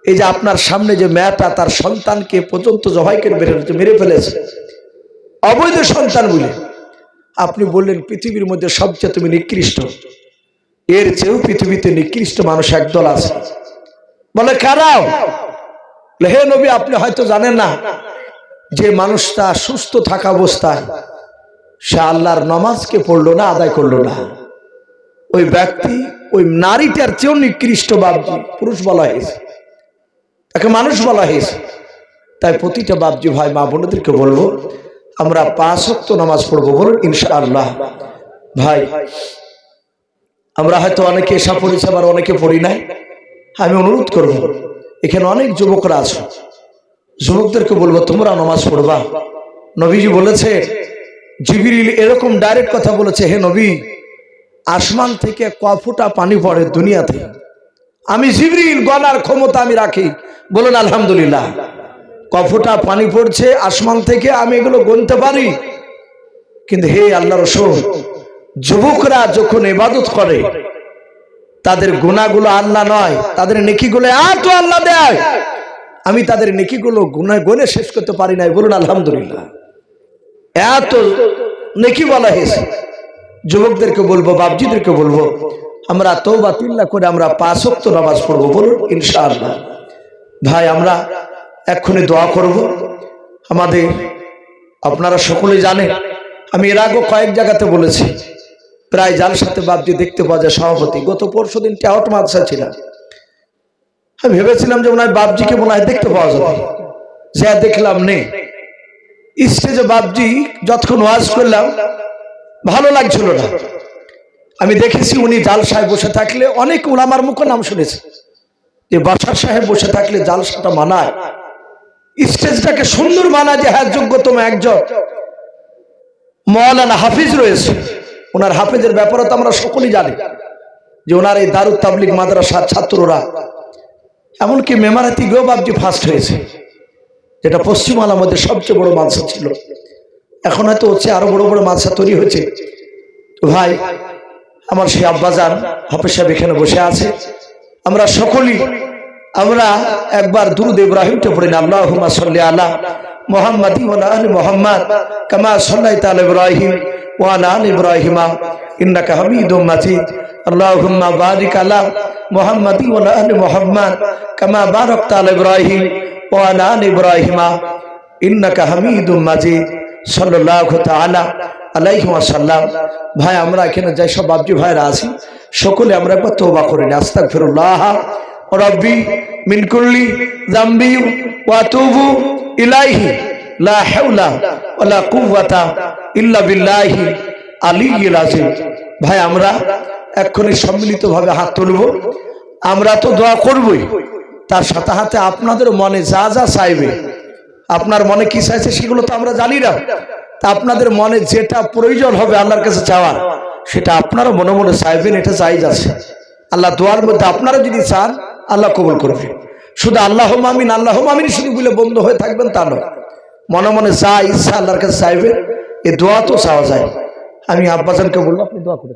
এই যে আপনার সামনে যে মেয়েটা তার সন্তানকে পর্যন্ত জবাই করে মেরে ফেলেছে, অবৈধ সন্তান বলে আপনি বললেন পৃথিবীর মধ্যে সবচেয়ে তুমি নিকৃষ্ট, এর চেয়েও পৃথিবীতে নিকৃষ্ট মানুষ একদল আছে। বলে কারাও? হে নবী, আপনি হয়তো জানেন না যে মানুষটা সুস্থ থাকা অবস্থায় সে আল্লাহর নামাজকে পড়লো না, আদায় করলো না, ওই ব্যক্তি ওই নারীটার চেয়েও নিকৃষ্ট বাপজি পুরুষ বলা হয়েছে, তাকে মানুষ বলা হয়েছে। তাই প্রতিটা বাপজি ভাই মা বোনদেরকে বলবো, আমরা 5 ওয়াক্ত নামাজ পড়বো, বলুন ইনশাআল্লাহ। ভাই, আমরা হয়তো অনেকে এসা পড়েছি, আবার অনেকে পড়ি নাই। আমি অনুরোধ করব, এখানে অনেক যুবকরা আছে, যুবকদেরকে বলবো তোমরা নামাজ পড়বা। নবীজি বলেছে, জিবরিল এরকম ডাইরেক্ট কথা বলেছে, হে নবী, আসমান থেকে ক ফোঁটা পানি পড়ে দুনিয়াতে, আমি জিবরিল গণার ক্ষমতা আমি রাখি। বলুন আলহামদুলিল্লাহ। ক ফোঁটা পানি পড়ছে আসমান থেকে, আমি এগুলো গুনতে পারি। কিন্তু হে আল্লাহ রাসূল, যুবকরা যখন ইবাদত করে তাদের গুনাহগুলো আল্লাহ নয়, তাদের নেকিগুলো এত আল্লাহ দেয়, আমি তাদের নেকিগুলো গুনে শেষ করতে পারি নাই। বলুন আলহামদুলিল্লাহ। এত নেকি বলা হয়েছে। যুবকদেরকে বলবো, বাপজিদেরকে বলবো, আমরা তওবা তিল্লা করে আমরা 5 ওয়াক্ত নামাজ পড়বো, বলুন ইনশাআল্লাহ। ভাই, আমরা এক্ষুনি দোয়া করব। আমাদের আপনারা সকলে জানেন, আমি এর আগে কয়েক জায়গাতে বলেছি, প্রায় জালসাতে বাপজি দেখতে পাওয়া যায় সভাপতি। গত পরশুদিন টাওয়াট মাদ্রাসা ছিলাম, আমি ভেবেছিলাম যে মনে হয় বাপজিকে মনে হয় দেখতে পাওয়া যাবে, যা দেখলাম নেই। স্টেজে বাপজি যতক্ষণ ওয়াজ করলাম ভালো লাগছিল না। আমি দেখেছি উনি জালসায় বসে থাকলে অনেক উলামার মুখে নাম শুনেছি, যে বাশার সাহেব বসে থাকলে জালসাটা মানায়, স্টেজটাকে সুন্দর মানায়, যে হ্যাঁ যোগ্যতম একজন মাওলানা হাফিজ রয়েছে। ওনার হাফিজের ব্যাপারে তো আমরা সকলেই জানি যে ওনার এই দারুত তাবলিগ মাদ্রাসার ছাত্ররা, এমনকি মেমারাতি গো বাবজি ফার্স্ট হয়েছে, যেটা পশ্চিমবাংলার মধ্যে সবচেয়ে বড় মাদ্রাসা ছিল। এখন হয়তো হচ্ছে আরো বড় বড় মাদ্রাসা তৈরি হয়েছে। তো ভাই আমার সেই আব্বাজান হাফেজ সাহেব এখানে বসে আছে, আমরা সকলেই আমরা একবার দুরূদ ইব্রাহিমটা পড়ি না, আল্লাহুম্মা সাল্লি আলা মুহাম্মাদি ওয়া আলা আলি মুহাম্মাদ কামা সাল্লাইতা আলা ইব্রাহিম ওয়া আলা আলি ইব্রাহিম ইন্নাকা হামিদুম মাজিদ। আল্লাহুম্মা বারিক আলা মুহাম্মাদি ওয়া আলা আলি মুহাম্মাদ কামা বারাকতা আলা ইব্রাহিম ওয়া আলা আলি ইব্রাহিম ইন্নাকা হামিদুম মাজিদ সাল্লাল্লাহু তাআলা আলাইহি ওয়াসাল্লাম। ভাই আমরা এখানে যাই সব বাবজি ভাইরা আছি, সকলে আমরা একবার তওবা করে নিই, আস্তাগফিরুল্লাহ রাব্বি মিন কুল্লি যামবি ওয়া আতুবু ইলাইহি লা হাওলা ওয়ালা কুওয়াতা ইল্লা বিল্লাহি আলিয়্যিল আযীম। ভাই আমরা এক্ষুনি সম্মিলিতভাবে হাত তুলব, আমরা তো দোয়া করবই, তার সাথে সাথে আপনাদের মনে যা যা চাইবে, আপনার মনে কি চাইছে সেগুলো তো আমরা জানি না, তা আপনাদের মনে যেটা প্রয়োজন হবে আল্লাহর কাছে চাওয়ার, সেটা আপনারা মনে মনে চাইবেন, এটা জায়েজ আছে। আল্লাহ দোয়ার মধ্যে আপনারা যদি চান আল্লাহ কবুল করবে। শুধু আল্লাহুম্মা আমিন আল্লাহুম্মা আমিন শুধু বলে বন্ধ হয়ে থাকবেন তা নয়, মনে মনে যা ইচ্ছা আল্লাহর কাছে চাইবেন, এই দোয়া তো চাওয়া যায়। আমি আব্বাজানকে বললাম আপনি দোয়া করে